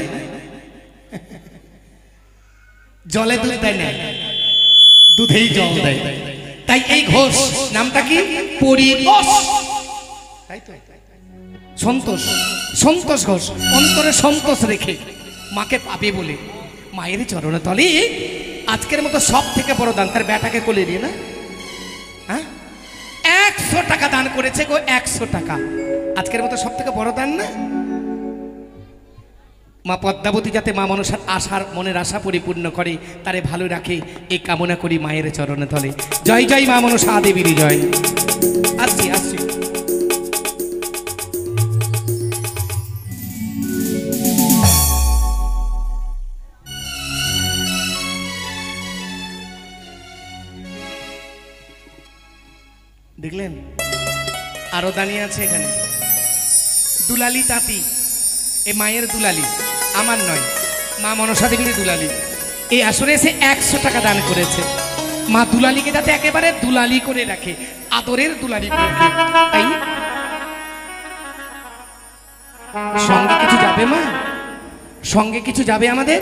জলে দুধ দেয় না দুধেই জল দেয় তাই এই ঘোষ নামটা কি পরিতোষ তাই তো সন্তোষ সন্তোষ ঘোষ অন্তরে সন্তোষ রেখে মাকে পাবে বলে মায়ের চরণ তলে আজকের মতো সব থেকে বড় দান তার বেটাকে কোলে নিয়ে না হ্যাঁ 100 টাকা দান করেছে গো 100 টাকা আজকের মতো সব থেকে বড় দান না মা পদ্মাবতী যাতে মা মনসার আশার মনের আশা পরিপূর্ণ করে তারে ভালো রাখে এই কামনা করি মায়ের চরণে তলে জয় জয় মা মনসা দেবীর জয় আসছি আসছি দেখলেন আরো দাঁড়িয়ে আছে এখানে দুলালি তাঁতি এ মায়ের দুলালি আমার নয় মা মনসা দেবীর দুলালি এই আসরে এসে 100 টাকা দান করেছে মা দুলালিকে যাতে একেবারে দুলালি করে রাখে আদরের দুলালি করে রাখে তাই সঙ্গে কিছু যাবে মা সঙ্গে কিছু যাবে আমাদের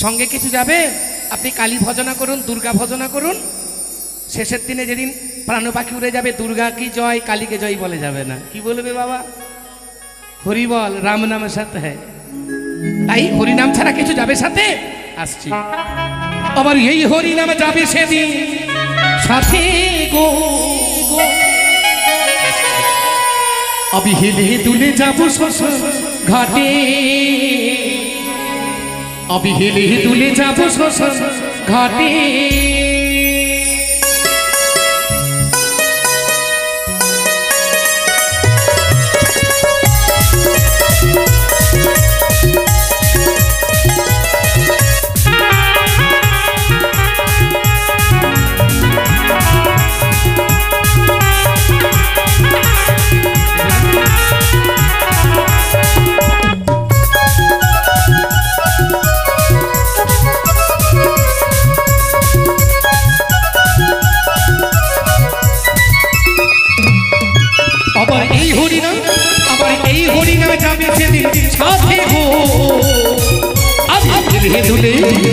সঙ্গে কিছু যাবে আপনি কালী ভজনা করুন দুর্গা ভজনা করুন শেষের দিনে যেদিন প্রাণ পাখি উড়ে যাবে দুর্গা কি জয় কালীকে জয় বলে যাবে না কি বলবে বাবা হরি বল রাম নামের সাথে হ্যাঁ তাই হরি নাম ছাড়া কিছু যাবে সাথে আসছি আবার এই হরি নামে যাবে সেদিন সাথে গো আমি হেলে দুলে যাব শ্মশান ঘাটে আমি হেলে দুলে যাব শ্মশান ঘাটে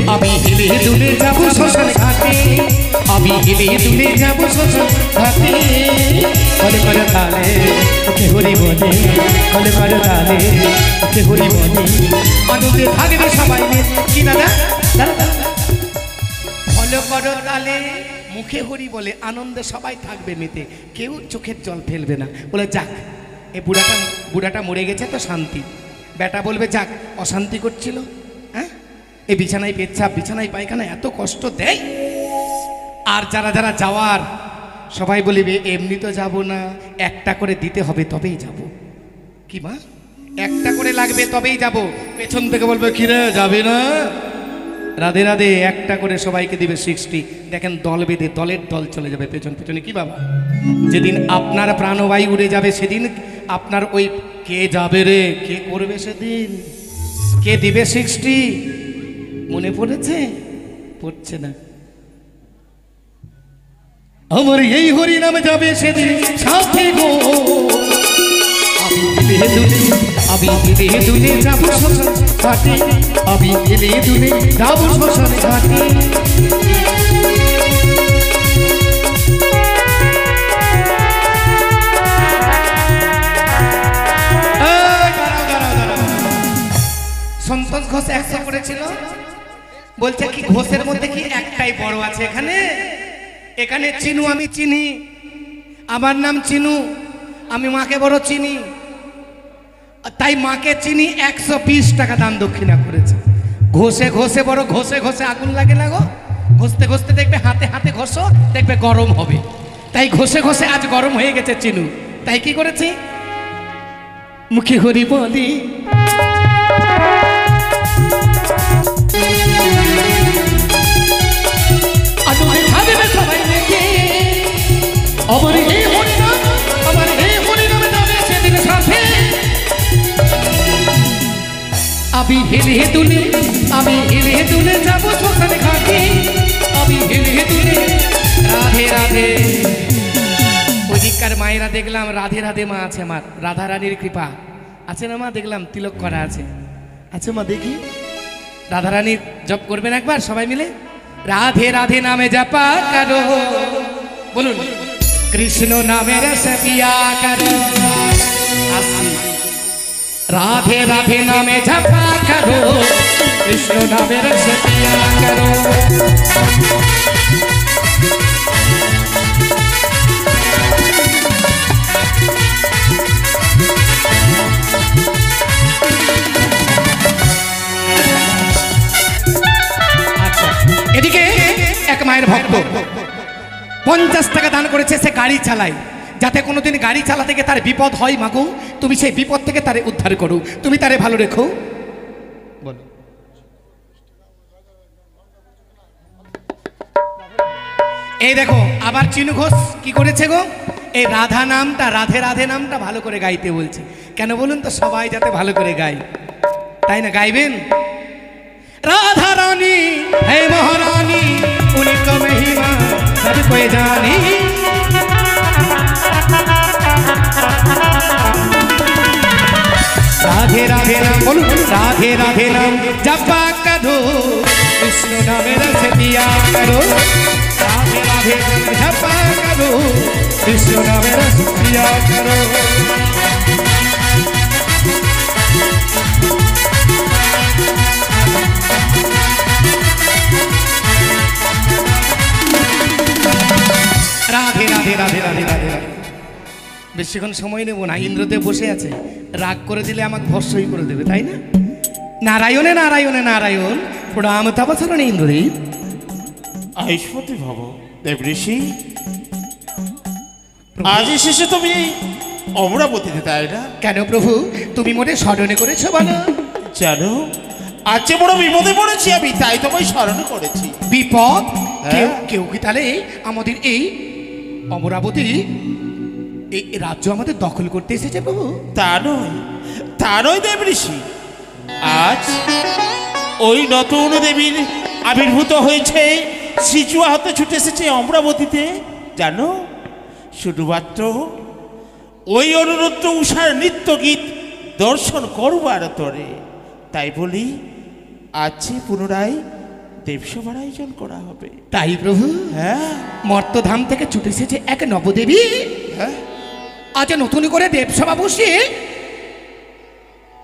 আমি হেলে দুলে যাব শ্মশান ঘাটে আমি হেলে দুলে যাব শ্মশান ঘাটে কলে করে তালে ওকে হরি বলে কলে করে তালে ওকে হরি বলে আনন্দে থাকবে সবাই কি দাদা কলে করে তালে মুখে হরি বলে আনন্দে সবাই থাকবে মেতে কেউ চোখের জল ফেলবে না বলে যাক এই বুড়াটা মরে গেছে তো শান্তি বেটা বলবে যাক অশান্তি করছিল হ্যাঁ এই বিছানায় পেচ্ছাপ বিছানায় পায়খানা এত কষ্ট দেয় আর যারা যারা যাওয়ার সবাই বলিবে এমনি তো যাব না একটা করে দিতে হবে তবেই যাব কি মা একটা করে লাগবে তবেই যাব পেছন থেকে বলবে কিরে যাবে না রাধে রাধে একটা করে সবাইকে দিবে 60 দেখেন দল বেঁধে দলের দল চলে যাবে পেছন পেছনে কি বাবা যেদিন আপনার প্রাণবায়ু উড়ে যাবে সেদিন আপনার ওই কে যাবে রে কে করবে সেদিন কে দিবে 60 মনে পড়েছে পড়ছে না আমার এই হরি নামে যাবে সেদিন সাথে গো আমি দিলে দুলে যাব শ্মশান ঘাটে আমি দিলে দুলে যাব শ্মশান ঘাটে সন্তোষ ঘোষ 100 করেছিল বলছে কি ঘোষের মধ্যে কি একটাই বড় আছে এখানে এখানে চিনু আমি চিনি আমার নাম চিনু আমি মাকে বড় চিনি তাই মাকে চিনি 120 টাকা দান দক্ষিণা করেছে। ঘষে ঘষে বড় ঘষে ঘষে আগুন লাগে না গো, ঘষতে ঘষতে দেখবে হাতে হাতে ঘষো, দেখবে গরম হবে। তাই ঘষে ঘষে আজ গরম হয়ে গেছে চিনু, তাই কি করেছি মুখে হরি বলি সবাই দেখে আমার এই হরিনাম, আমার এই হরিনামে যাবে সেদিন সাথে। আমি হেলে তুলে, আমি হেলে তুলে যাবো শ্মশানে ঘাটে, আমি হেলে তুলে রাধে রাধে। ওইদিককার মায়েরা দেখলাম রাধে রাধে মা আছে, আমার রাধা রানীর কৃপা আছে না মা, দেখলাম তিলক করা আছে। আচ্ছা মা দেখি রাধা রানীর জপ করবেন একবার সবাই মিলে, রাধে রাধে নামে জপা করো, বলুন কৃষ্ণ নামে রস পিয়া করো। আসি রাধে রাধে নামে জপা করো, কৃষ্ণ নামে রস পিয়া করো। এদিকে এক মায়ের ভক্ত 50 টাকা দান করেছে, সে গাড়ি চালায়, যাতে কোনোদিন গাড়ি চালাতে গিয়ে তার বিপদ হয়। মাগো তুমি সেই বিপদ থেকে তারে উদ্ধার করো, তুমি তারে ভালো রেখো। বলো এই দেখো আবার চিনু ঘোষ কি করেছে গো, এই রাধা নামটা, রাধে রাধে নামটা ভালো করে গাইতে বলছে। কেন বলুন তো, সবাই যাতে ভালো করে গায়, তাই না? গাইবেন राधा रानी है महारानी, उनका महिमा सब कोई जानी। राधे राधे नाम बोलो, राधे राधे नाम जपा करो, कृष्ण नामे रस पिया करो। राधे राधे नाम जपा करो, कृष्ण नामे रस पिया करो। রাধে রাধে রাধে রাধে রাধে রাধে। বেশিক্ষণ সময় নেব না, ইন্দ্রদেব বসে আছে, রাগ করে দিলে আমাকে ভস্মই করে দেবে, তাই না? নারায়ণে নারায়ণে নারায়ণ, প্রণাম তপচরণে ইন্দ্রদেব। আয়ুষ্মতি ভব দেব ঋষি, আজ শেষে তুমি অমরাবতীতে, তাই না? কেন প্রভু তুমি মোটে স্মরণে করেছো বলো? জানো আজ যে বড় বিপদে পড়েছি আমি, তাই তোমায় স্মরণ করেছি। বিপদ? কেউ হ্যাঁ। কেউ কি তাহলে আমাদের এই অমরাবতী এই রাজ্য আমাদের দখল করতে এসেছে প্রভু? তা নয়, তা নয় দেব ঋষি, আজ ওই নতুন দেবীর আবির্ভূত হয়েছে, সিচুয়া হতে ছুটে এসেছে অমরাবতীতে। জানো শুধুমাত্র ওই অনুরুদ্ধ উষার নৃত্য গীত দর্শন করবার তরে, তাই বলি আজ পুনরায় দেবসভার আয়োজন করা হবে। তাই প্রভু? হ্যাঁ মর্তধাম থেকে ছুটে এসেছে এক নবদেবী, হ্যাঁ, আজ নতুন করে দেবসভা বসিয়ে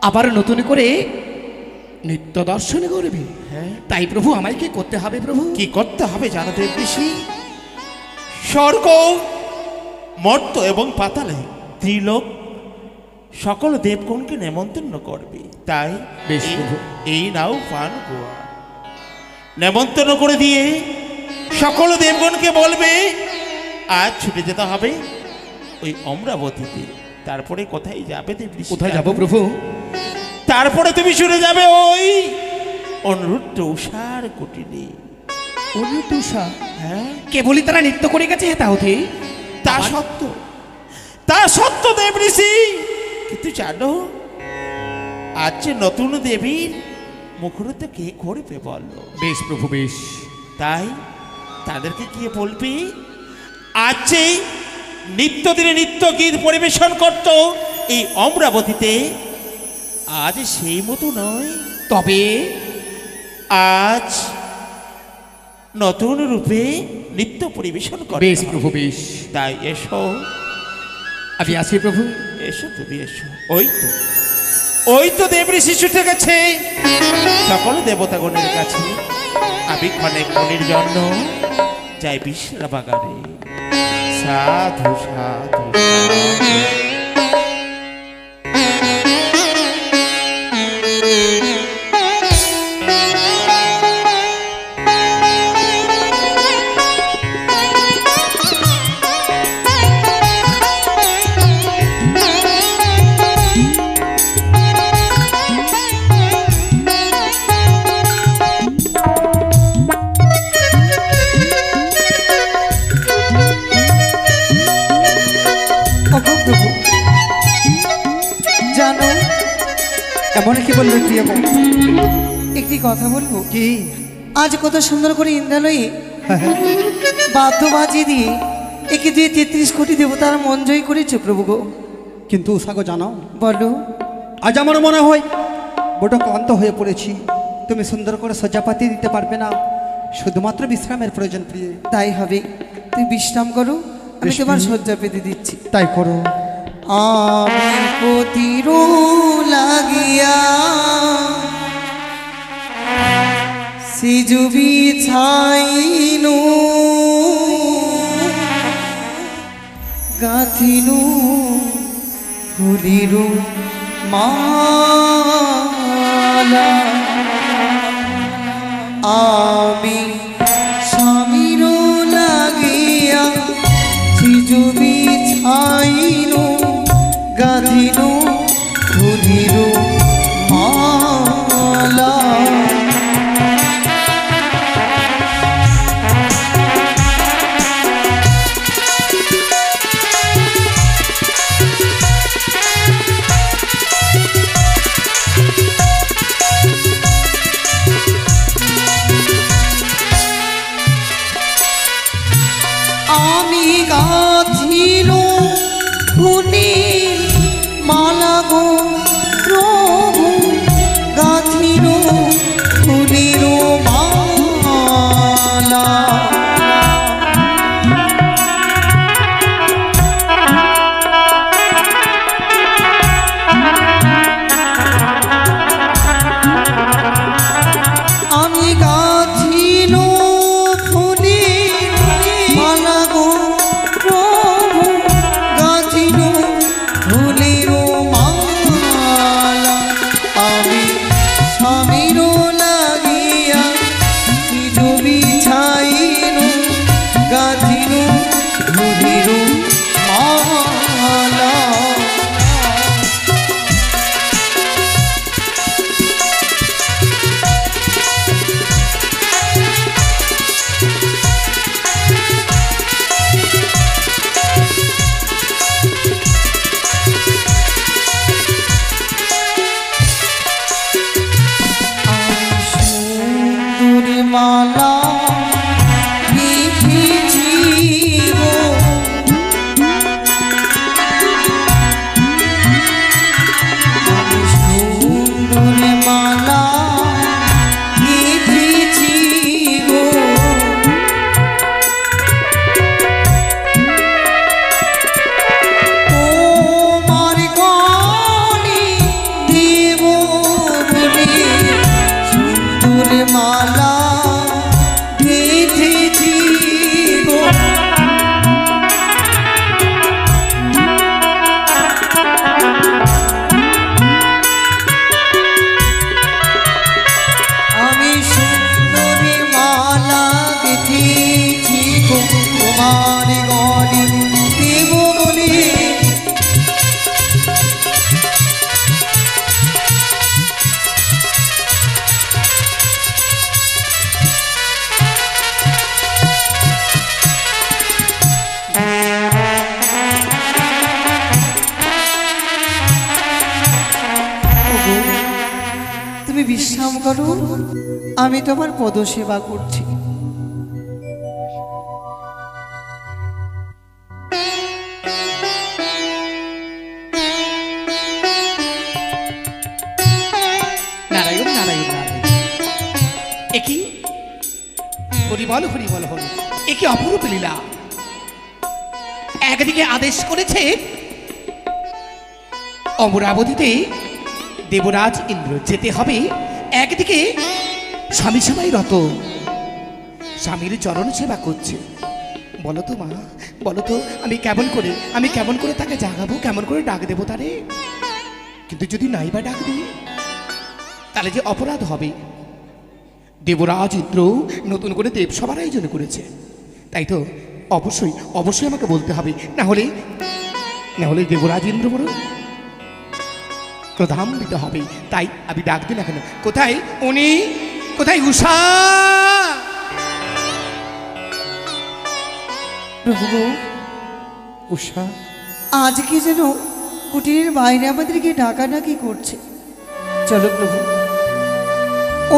আবার নতুন করে নিত্য দর্শন করবে। হ্যাঁ। তাই প্রভু আমায় কি করতে হবে প্রভু? কি করতে হবে জানো দেব ঋষি? স্বর্গ, মর্ত এবং পাতালে ত্রিলোক সকল দেবগণকে নেমন্তন্ন করবে। তাই বেশ এই- প্রভু। এই নাও পান গোয়া নেমন্তন্ন করে দিয়ে সকল দেবগণকে বলবে আজ ছুটে যেতে হবে ওই অমরাবতীতে। তারপরে কোথায় যাবে দেব ঋষি? কোথায় যাব প্রভু? তারপরে তুমি শুনে যাবে ওই অনুরুদ্ধ উষার কুটিরে। অনুতুষা হ্যাঁ, কেবলই তারা নৃত্য করে গেছে হেতা হতে। তা সত্য, তা সত্য দেব ঋষি, কিন্তু জানো আজ যে নতুন দেবীর মুখরত কে করবে বলো? বেশ প্রভু বেশ। তাই তাদেরকে গিয়ে বলবি আজ যে নিত্যদিনে নিত্য গীত পরিবেশন করত এই অমরাবতীতে, আজ সেই মতো নয়, তবে আজ নতুন রূপে নৃত্য পরিবেশন করে। বেশ প্রভু বেশ। তাই এসো, আমি আসি প্রভু। এসো তুমি এসো। ওই তো দেবী শিশু গেছে সকল দেবতাগণের কাছে। আমি ক্ষণেক মনির জন্য যাই বিশ্রামাগারে। সাধু সাধু সাধু। একটি কথা বলবো? কি? আজ কত সুন্দর করে ইন্দ্রালয়ে বাদ্য বাজিয়ে দিয়ে একে দিয়ে 33 কোটি দেবতার মন জয় করেছে প্রভু গো। কিন্তু উষাগো জানাও, বলো। আজ আমার মনে হয় বড় ক্লান্ত হয়ে পড়েছি। তুমি সুন্দর করে সজ্জাপাতি দিতে পারবে না, শুধুমাত্র বিশ্রামের প্রয়োজন প্রিয়ে। তাই হবে, তুই বিশ্রাম করো, আমি বেশ, তোমার প্রিয়ে। শয্যা পেতে দিচ্ছি। তাই করো। আমি পতিরো লাগিয়া সিজুবি ছাইনু গাথিনু ফুলিরু মালা। আমি স্বামীর লাগিয়া সিজুবি ছাইনু গাথিনু ফুলিরু মালা। আমি গাথিল ফুলের মালা গো প্রভু, গাথিল ফুলের মালা। আমি গাথিল ফুলের মালা গো প্রভু, গাথিল ফুলের মালা। আমি স্বামীর লাগিয়া সিজুবি ছাইনু গাথিল ফুলের মালা। সুন্দর মালা লিখেছি গো, আমি সুন্দর মালা লিখেছি গো। তোমার গানে দেব বলে সুন্দর মালা গেঁথেছি গো। আমি সুন্দর মালা গেঁথেছি গো, তোমার গনে দেব বলে। ওগো, তুমি বিশ্রাম করো, আমি তোমার পদসেবা করছি। নারায়ণ নারায়ণ নারায়ণ। একই হরি বল হরি বল হরি। একই অপরূপ লীলা। একদিকে আদেশ করেছে অমরাবতীতে দেবরাজ ইন্দ্র যেতে হবে, একদিকে স্বামী সেবায় রত, স্বামীর চরণ সেবা করছে। বলো তো মা, বলো তো আমি কেমন করে তাকে জাগাবো, কেমন করে ডাক দেবো তারে? কিন্তু যদি নাই বা ডাক দিই তাহলে যে অপরাধ হবে। দেবরাজ ইন্দ্র নতুন করে দেবসভার আয়োজন করেছে, তাই তো অবশ্যই অবশ্যই আমাকে বলতে হবে, না হলে দেবরাজ ইন্দ্র বড় ক্রোধান্বিত হবে। তাই আমি ডাক দিই না কেন? কোথায় উনি, কোথায় উষা? প্রভু গো, উষা, আজকে যেন কুটিরের বাইরে আমাদেরকে ডাকাডাকি করছে। চলো প্রভু,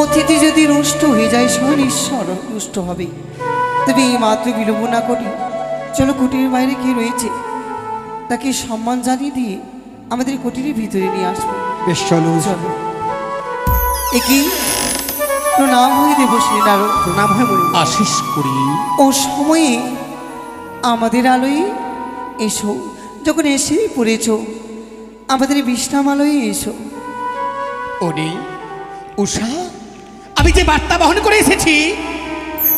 অতিথি যদি রুষ্ট হয়ে যায় স্বয়ং ঈশ্বর রুষ্ট হবে। তবে এই মাত্র বিলম্ব না করি, চলো কুটিরের বাইরে কে রয়েছে তাকে সম্মান জানিয়ে দিয়ে আমাদের কুটিরের ভিতরে নিয়ে আসবো। বেশ চলো। চলো। একই প্রণাম হয়ে দেবশ্রী নারদ। প্রণাম হয় মনি। আশিস করি। ও সময়ে আমাদের আলোয় এসো, যখন এসেই পড়েছ আমাদের বিশ্রাম আলোয় এসো। ওরে উষা, আমি যে বার্তা বহন করে এসেছি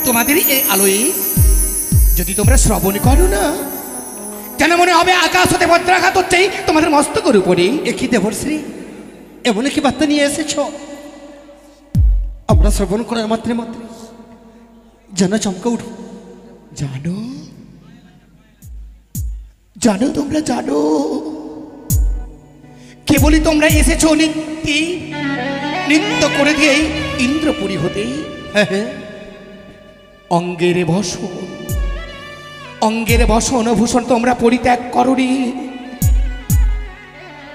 তোমাদের এই আলোয় যদি তোমরা শ্রবণ করো না, যেন মনে হবে আকাশ হতে বজ্রাঘাত হচ্ছেই তোমাদের মস্তকের উপরে। একই দেবশ্রী, এমন কি বার্তা নিয়ে এসেছ? আমরা শ্রবণ করার মাত্রে মাত্রে যেন চমকে উঠব। জানো জানো তোমরা জানো, কেবলই তোমরা এসেছো নৃত্য করে দিয়ে ইন্দ্রপুরী হতে। হ্যাঁ হ্যাঁ, অঙ্গের বসন ভূষণ তোমরা পরিত্যাগ করনি।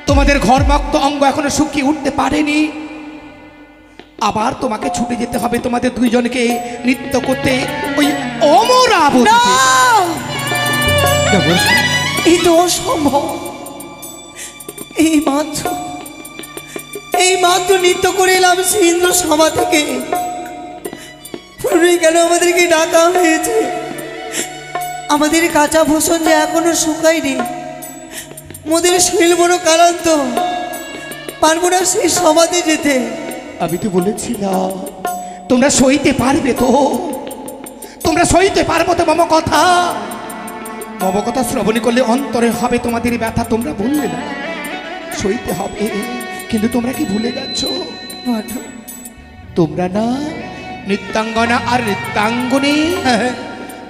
তোমাদের ঘরমক্ত অঙ্গ এখনো শুকিয়ে উঠতে পারেনি। আবার তোমাকে ছুটে যেতে হবে তোমাদের দুইজনকে নৃত্য করতে ওই অমরাবতীতে। দেবশ্রী, এই তো অসম্ভব। এই মাত্র নৃত্য করে এলাম সেই ইন্দ্র সভা থেকে, পুনরায় কেন আমাদেরকে ডাকা হয়েছে? আমাদের কাঁচা ভূষণ যে এখনো শুকায়নি, মোদের শরীর বড় কারান্ত, পারবো না সেই সভাতে যেতে। আমি তো বলেছিলাম তোমরা সইতে পারবে তো, তোমরা সইতে পারবো তো মম কথা। মম কথা শ্রবণ করলে অন্তরে হবে তোমাদের ব্যথা, তোমরা বললে না সইতে হবে। কিন্তু তোমরা কি ভুলে গেছো? বলো। তোমরা না নৃত্যাঙ্গনা আর নৃত্যাঙ্গনে,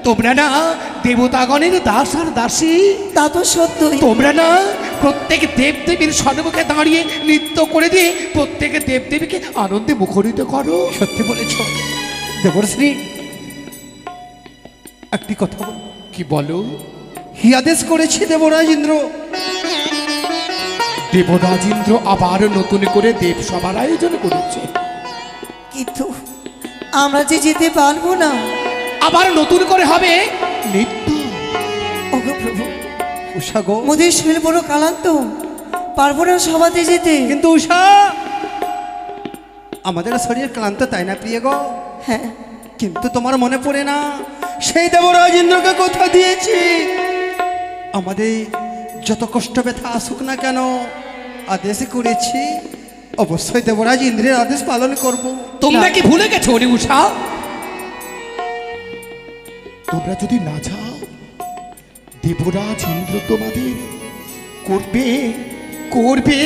তোমরা না দেবতাগণের দাস আর দাসী। তা তো সত্যই। তোমরা না প্রত্যেক দেবদেবীর সম্মুখে দাঁড়িয়ে নৃত্য করে দিয়ে প্রত্যেক দেবদেবীকে আনন্দে মুখরিত করো। সত্যি বলেছ দেবশ্রী। একটি কথা বল। কি বলো? হি আদেশ করেছে দেবরাজ ইন্দ্র। দেবরাজ ইন্দ্র আবার নতুন করে দেব সভার আয়োজন করেছে, কিন্তু আমরা যে যেতে পারবো না। আবার নতুন করে হবে নৃত্য। ওগো প্রভু, উষা গো, মোদের শরীর বড় কালান্ত, পারবো না সভাতে যেতে। কিন্তু উষা, আমাদের শরীর ক্লান্ত তাই না প্রিয় গো? হ্যাঁ, কিন্তু তোমার মনে পড়ে না সেই দেবরাজ ইন্দ্রকে কথা দিয়েছি আমাদের যত কষ্ট ব্যথা আসুক না কেন আদেশ করেছি অবশ্যই দেবরাজ ইন্দ্রের আদেশ পালন করব। তোমরা কি ভুলে গেছো রে উষা? তোমরা যদি না যাও দেবরাজ ইন্দ্র তোমাদের করবে করবে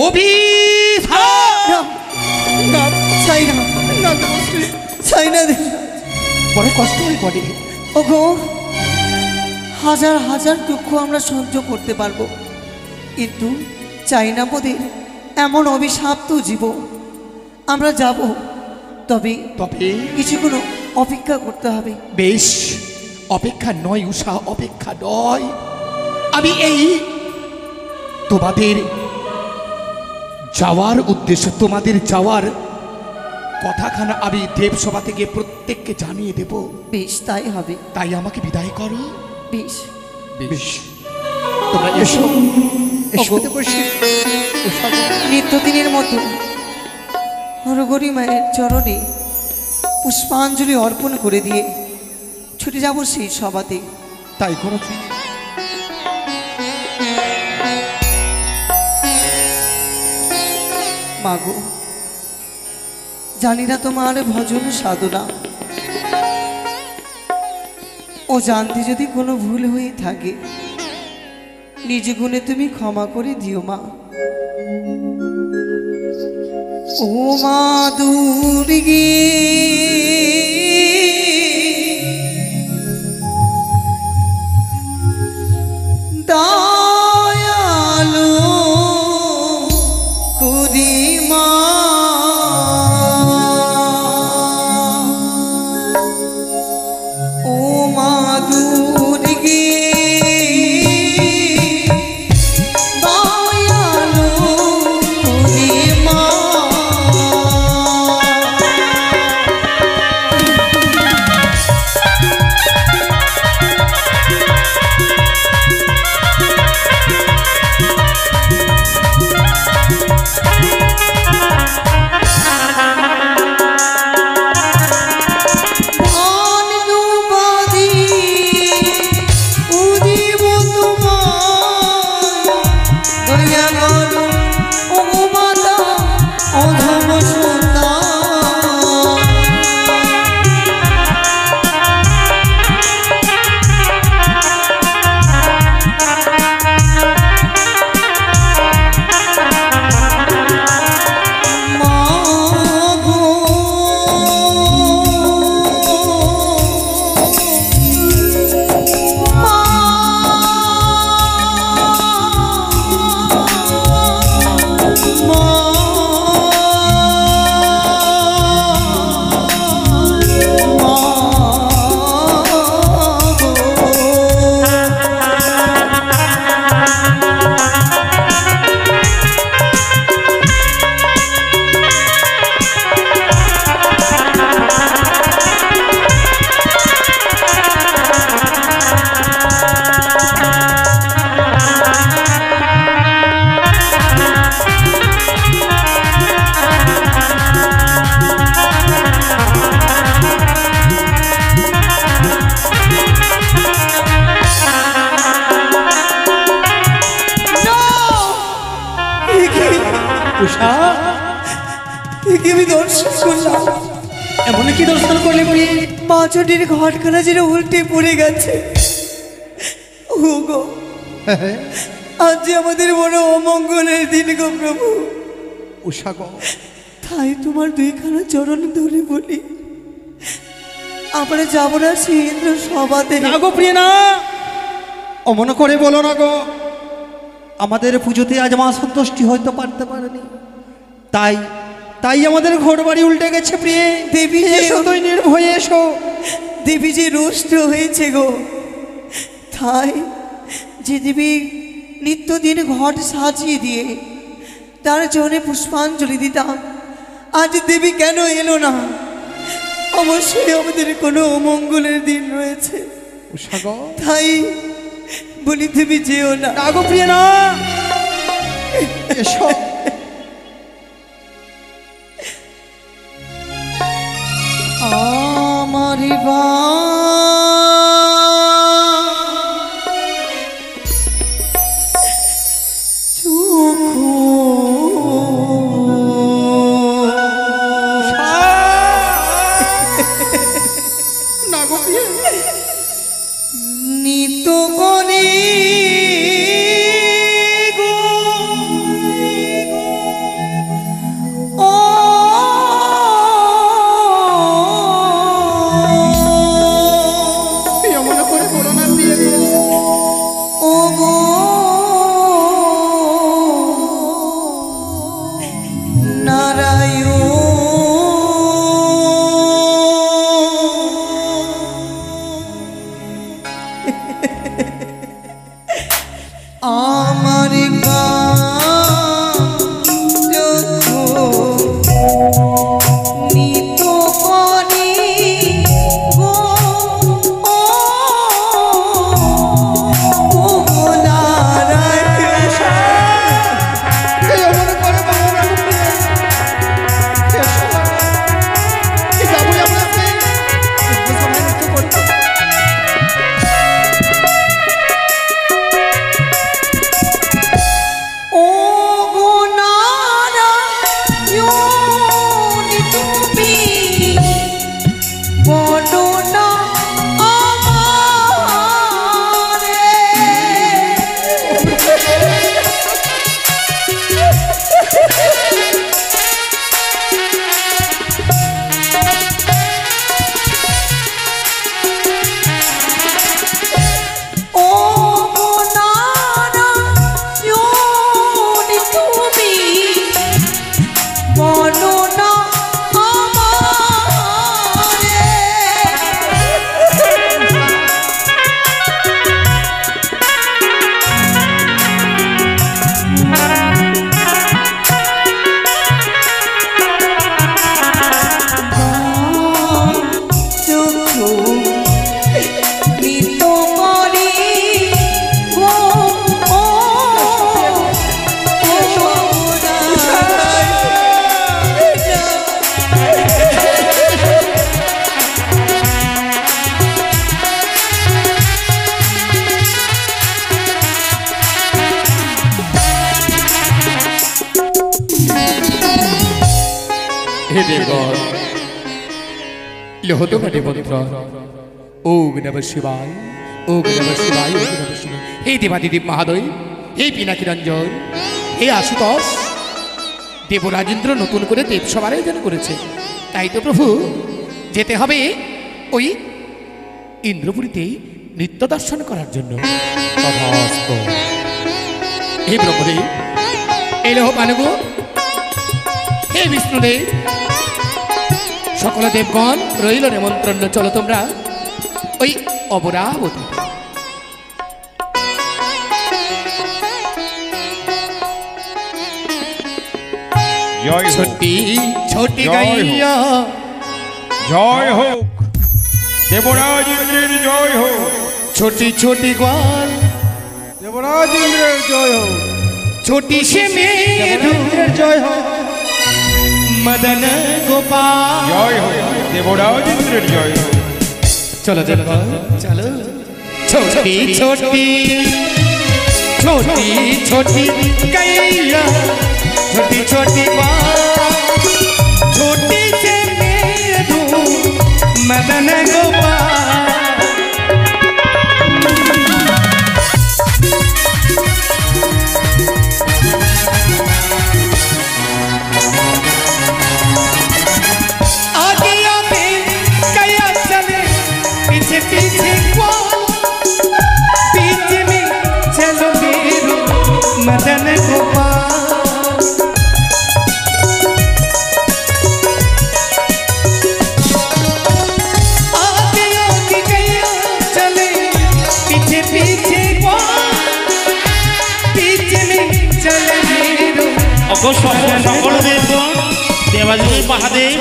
অভিশাপ। না, চাই না, চাই না। বড় কষ্ট হয়ে পড়ে। ওগো, হাজার হাজার দুঃখ আমরা সহ্য করতে পারবো, কিন্তু চাই না মোদের এমন অভিশাপ্ত জীব। আমরা যাব, তবে তবে কিছুক্ষণ অপেক্ষা করতে হবে। বেশ, অপেক্ষা নয় উষা, অপেক্ষা নয়। আমি এই তোমাদের যাওয়ার উদ্দেশ্য, তোমাদের যাওয়ার কথাখানা আমি দেবসভা থেকে প্রত্যেককে জানিয়ে দেব। বেশ, তাই হবে। তাই আমাকে বিদায় করো। বেশ, বেশ, তোমরা এসো। এসো দেবশ্রী। উষা গো, নিত্যদিনের মতো হরগরি মায়ের চরণে পুষ্পাঞ্জলি অর্পণ করে দিয়ে ছুটে যাব সেই সভাতে। তাই করো প্রিয়। মাগো, জানি না তোমার ভজন সাধনা, ও জানতে যদি কোনো ভুল হয়ে থাকে নিজ গুণে তুমি ক্ষমা করে দিও মা। ও মা দুর্গে, দয়ালু করি মা। ও মা দুর্গে, দয়ালু করি মা। দর্শন করলাম। এমন কি দর্শন করলে প্রিয়ে? মা চণ্ডীর ঘটখানা যেন উল্টে পড়ে গেছে। ও গো, আজ যে আমাদের বড় অমঙ্গলের দিন গো প্রভু। উষা গো, তাই তোমার দুইখানা চরণ ধরে বলি, আমরা যাবো না সেই ইন্দ্র সভাতে। না গো প্রিয় না, অমন করে বলো না গো। আমাদের পুজোতে আজ মা সন্তুষ্টি হইতে পারতে পারেনি, তাই তাই আমাদের ঘর বাড়ি উল্টে গেছে প্রিয়ে। দেবী এসো, তুই নির্ভয়ে এসো। দেবী যে রুষ্ট হয়েছে গো, তাই যে দেবী নিত্যদিন ঘট সাজিয়ে দিয়ে তার চরণে পুষ্পাঞ্জলি দিতাম, আজ দেবী কেন এলো না? অবশ্যই আমাদের কোনো অমঙ্গলের দিন রয়েছে। উষা গো, তাই বলি তুমি যেও না। না গো প্রিয় না, এসো। আমারি বা না গো প্রিয়, নিত করে গো ও এমন করে বলো না প্রিয় গো। ও গো নারায়ণ আমার নিত করি গো ও নারায়ণ। এমন করে বলো না গো প্রিয়। এসো, যাবো আমরা প্রিয়। একটু সময় নিতে করতে। ও গো নারায়ণ তুমি বলো না আমারে। ও গো নারায়ণ তুমি বলো না আমারে। নিত করি গো ও हे देवगण लोहतो घटे मंत्र ओम नमः शिवाय ओम नमः शिवाय ओम नमः शिवाय हे देवादिदेव महादय हे পিনাকি রঞ্জন हे आशुतोष দেবরাজেন্দ্র নতুন করে দেবসভার আয়োজন করেছে, তাই তো প্রভু যেতে হবে ওই ইন্দ্রপুরীতে নিত্য দর্শন করার জন্য। তথাস্তু। হে ব্রহ্মদেব, এই লোহ পানগো, হে বিষ্ণুদেব, সকল দেবগণ রইল নিমন্ত্রণ, চলো তোমরা ওই অমরাবতী। জয় হোক, ছোটি ছোটি জয় হোক। গাইয়া জয় হোক, দেবরাজ ইন্দ্রের জয় হোক। ছোটি ছোটি গোয়াল দেবরাজ ইন্দ্রের জয় হোক। ছোটি সে মেরু ইন্দ্রের জয় হোক। মদন গোপাল। জয় হোক, দেবরাজ ইন্দ্রের জয় হোক। চলো চলো চলো। ছোটি ছোটি ছোটি ছোটি গাইয়া ছোটি ছোটি গোয়াল ছোটি মদন গোপাল आगे आगे कया चले पीछे पीछे कौन पीछे में चलो मेरो मदन गोपाल आगे आगे कया चले पीछे पीछे कौन पीछे में चलो मेरो অগো সকল দেবগণ দেবাদেবী মহাদেব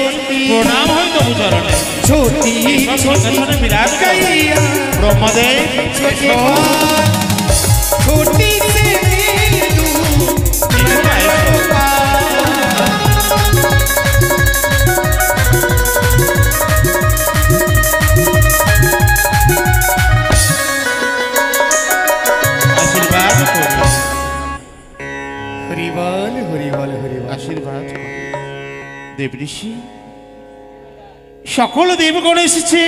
প্রণাম হয় তবু চরণে छोटी সিংহাসনে বিরাজ করেন कैया ব্রহ্মদেব छोटी छोटी से मेरू मदन गोपाल আশীর্বাদ করুন हरि बोल हरि बोल हरि बोल আশীর্বাদ করুন। দেবঋষি সকল দেবগণ এসেছে,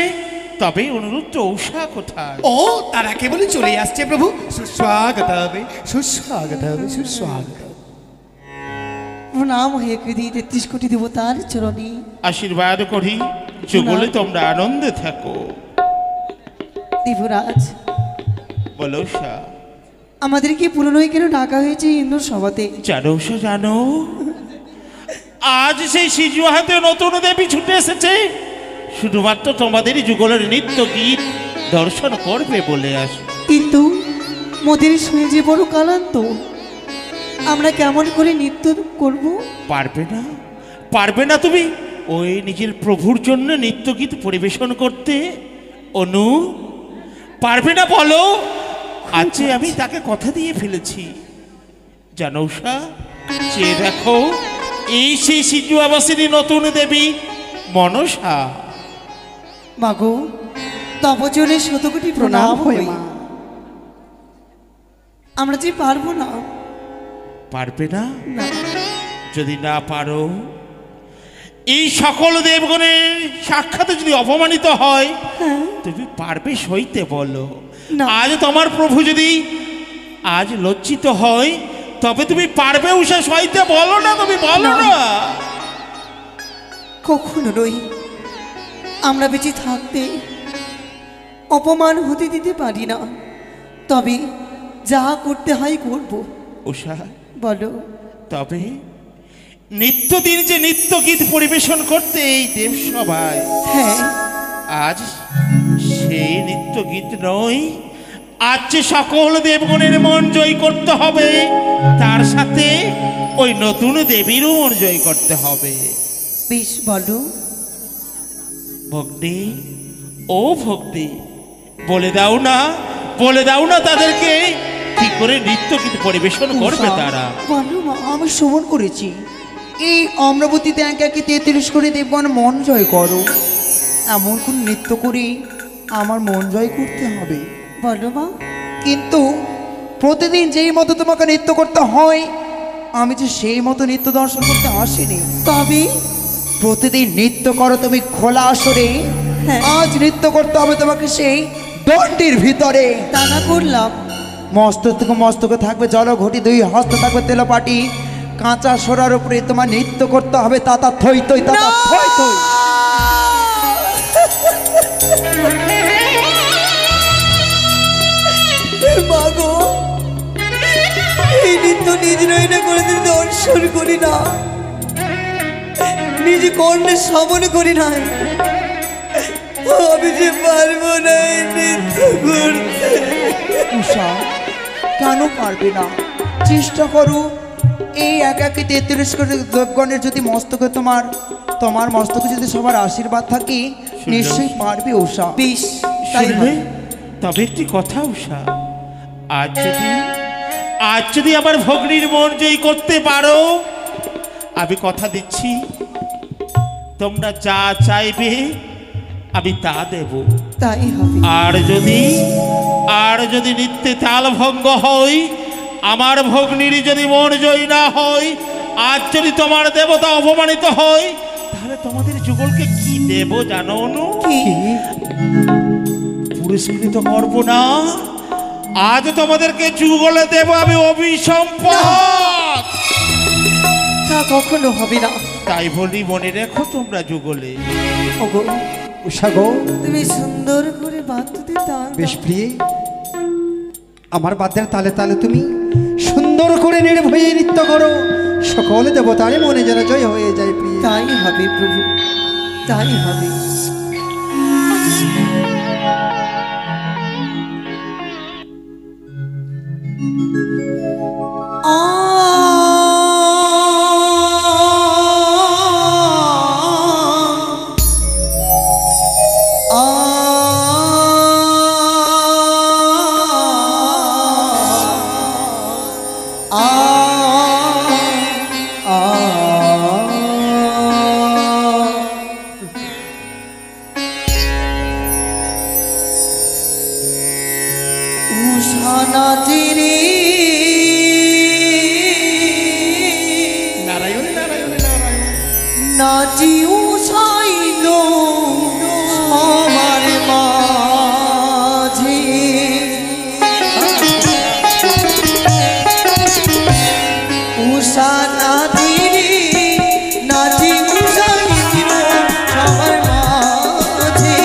তবে অনুরুদ্ধ উষা কোথায়? ও তারা কেবলই চলে আসছে প্রভু সুস্বাগত হবে সুস্বাগত হবে সুস্বাগত প্রণাম হয়ে কৃতি 33 কোটি দেবতার চরণে। আশীর্বাদ করি যুগলে তোমরা আনন্দে থাকো। দেবরাজ, বলো উষা। আমাদেরকে পুরনোই কেন ডাকা হয়েছে ইন্দ্র সভাতে? জানো উষা, জানো আজ সেই সিজু হাতে নতুন দেবী ছুটে এসেছে শুধুমাত্র তোমাদেরই যুগলের নৃত্য গীত দর্শন করবে বলে আস। কিন্তু মোদের শুনে যে বড় কালান্ত, আমরা কেমন করে নৃত্য করব? পারবে না, পারবে না তুমি ওই নিজের প্রভুর জন্য নৃত্য গীত পরিবেশন করতে? অনু, পারবে না বলো? আজকে আমি তাকে কথা দিয়ে ফেলেছি। জানো উষা, চেয়ে দেখো, এই সেই সিজু আবাসিনী নতুন দেবী মনসা। মাগো, তপজনে শতকোটি প্রণাম হয় মা। আমরা যে পারবো না। পারবে না? না, যদি না পারো, এই সকল দেবগণের সাক্ষাতে যদি অপমানিত হয়, তুমি পারবে সইতে বলো? না। আজ তোমার প্রভু যদি আজ লজ্জিত হয়, তবে তুমি পারবে উষা সইতে বলো না? তুমি বলো না। না। কখনো নই। আমরা বেঁচে থাকতে অপমান হতে দিতে পারি না। তবে যা করতে হয় করব। উষা, বলো। তবে নিত্যদিন যে নৃত্য গীত পরিবেশন করতে এই দেবসভায়, হ্যাঁ, আজ সেই নৃত্য গীত নয়, আজ যে সকল দেবগণের মন জয় করতে হবে, তার সাথে ওই নতুন দেবীরও মন জয় করতে হবে। বেশ, বলো। ভক্তি, ও ভক্তি, বলে দাও না, বলে দাও না তাদেরকে কি করে নৃত্য গীত পরিবেশন করবে তারা। বলো মা, আমি শ্রবণ করেছি এই অমরাবতীতে একে একে 33 করে দেবগণ মন জয় করো। এমন কোন নৃত্য করে আমার মন জয় করতে হবে? বলো মা। কিন্তু প্রতিদিন যেই মতো তোমাকে নৃত্য করতে হয়, আমি যে সেই মতো নৃত্য দর্শন করতে আসিনি। তবে প্রতিদিন নৃত্য করো তুমি খোলা আসরে। আজ নৃত্য করতে হবে তোমাকে সেই দণ্ডির ভিতরে। তা না করলাম। মস্তকে মস্তকে থাকবে জলঘটি, 2 হস্ত থাকবে তেলপাটি, কাঁচা সোরার উপরে তোমার নৃত্য করতে হবে। তাতা থই থই, তাতা থই থই। মাগো, এই নৃত্য নিজ নয়নে কোনোদিন দর্শন করি না, নিজ কর্ণে শ্রবণ করি না। আমি যে পারবো না এই নৃত্য করতে। উষা, কেন পারবে না? চেষ্টা করো। এই একাকি 33 করে দেবগণের যদি মস্তকে তোমার মস্তকে যদি সবার আশীর্বাদ থাকে, নিশ্চয়ই পারবে উষা। বেশ, তাই শুনবে? হয়। তবে একটি কথা উষা, আজ যদি আমার ভগ্নির মন জয় করতে পারো, আমি কথা দিচ্ছি তোমরা যা চাইবে আমি তা দেব। তাই হবে। আর যদি নৃত্যে তাল ভঙ্গ হয়, আমার ভগ্নির যদি মন জয় না হয়, আজ যদি তোমার দেবতা অপমানিত হয়, তাহলে তোমাদের যুগলকে কি দেব জানো অনু? কি? পুরস্কৃত করবো না, আজ তোমাদেরকে যুগলে দেব আমি অভিসম্পদ। তা কখনো হবে না। তাই বলি মনে রেখো তোমরা যুগলে। ওগো, উষা গো, তুমি সুন্দর করে বাদ্যতে তাল দাও। বেশ প্রিয়ে, আমার বাদ্যের তালে তালে তুমি সুন্দর করে নির্ভয়ে নৃত্য করো, সকল দেবতারে মনে যেন জয় হয়ে যায় প্রিয়ে। তাই হবে প্রভু, তাই হবে। নারায়ণ নারায়ণ নারায়ণ। নাচি উষাইল আমার মাঝে, উষা নাচি রে, নাচি উষাইল আমার মাঝে।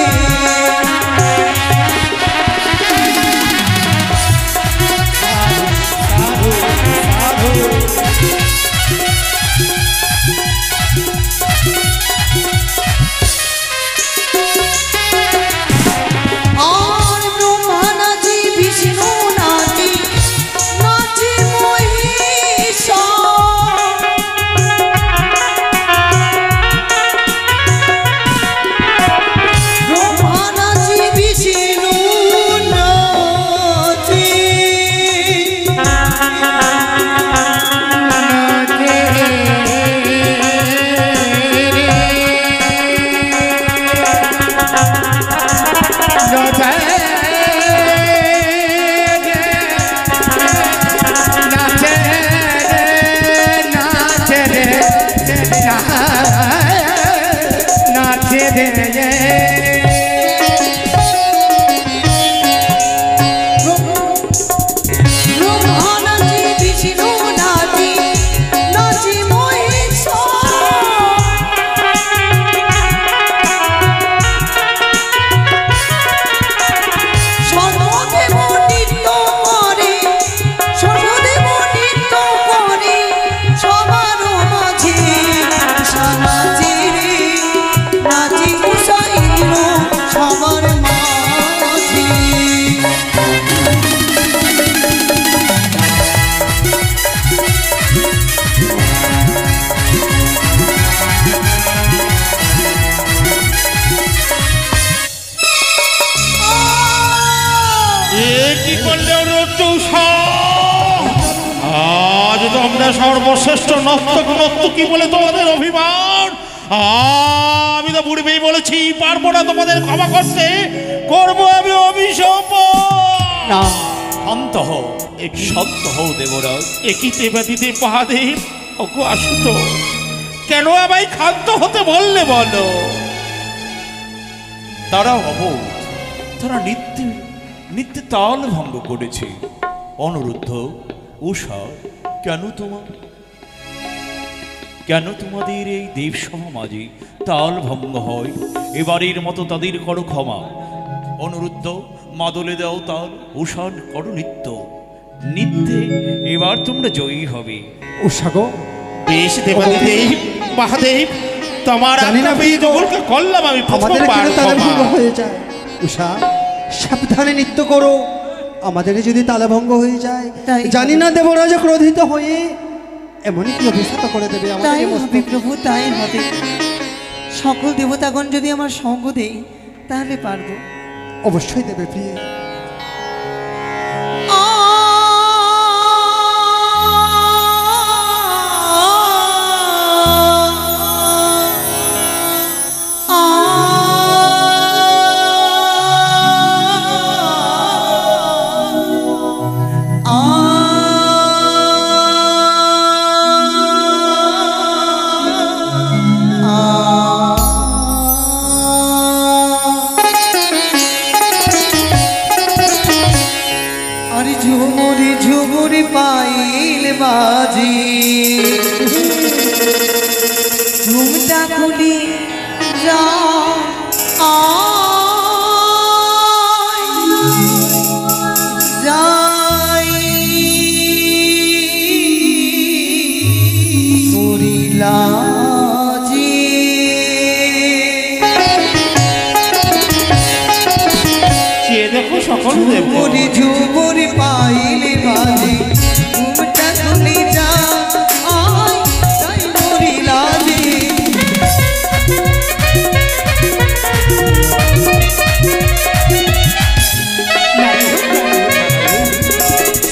আর ব্রহ্মা নাচি, বিষ্ণু নাচি, নাচি মহিষাসুর। ব্রহ্মা নাচি, বিষ্ণু নাচি, ব্রহ্মা নাচি, বিষ্ণু নাচি, নাচি মহিষাসুর। সর্বদেব নৃত্য করে, সর্বদেব নৃত্য করে সবার মাঝে। উষা নাচে রে, নাচি উষাইল সবার মাঝে। এ কি করলে চৌষা? আজ তোমরা সর্বশ্রেষ্ঠ নর্তক নর্তকী বলে তোমাদের অভিমান। আমি তো পূর্বেই বলেছি পারবো না তোমাদের ক্ষমা করতে, করবো আমি অভিসম্পদ। না, শান্ত হও, শান্ত হও দেবরাজ। একই দেবাদিদেব মহাদেব, ওগো আসুত, কেন আমায় ক্ষান্ত হতে বললে বলো? তারা অবোধ, তারা নিত্যে নিত্যে তাল ভঙ্গ করেছে। অনুরুদ্ধ, উষা, কেন তোমাদের এই দেব সমাজে তাল ভঙ্গ হয়? এবারের মতো তাদের করো ক্ষমা। অনুরুদ্ধ, মাদলে দাও তাল, উষার করো নিত্যে এবার তোমরা জয়ী হবে। উষা গো, বেশ দেবাদিদেব মহাদেব, তোমার জানি না আজ্ঞা যুগলকে করলাম আমি আমাদের প্রথমবার কেন তালে ভঙ্গ ক্ষমা। হয়ে যায়? উষা, সাবধানে নৃত্য করো, আমাদের যদি তালাভঙ্গ হয়ে যায় তাই জানি না দেবরাজ ক্রোধিত হয়ে এমনই কি অভিশাপ করে দেবে তাই আমাদের হবে মস্তকে। প্রভু, তাই হবে। সকল দেবতাগণ যদি আমার সঙ্গ দেয় তাহলে পারবো। অবশ্যই দেবে প্রিয়। সকল দেবগণ। ঝুমুরি ঝুমুরি পাইলে বাজে ঘুমটা খুলে যা আয় তাই মরি লাজে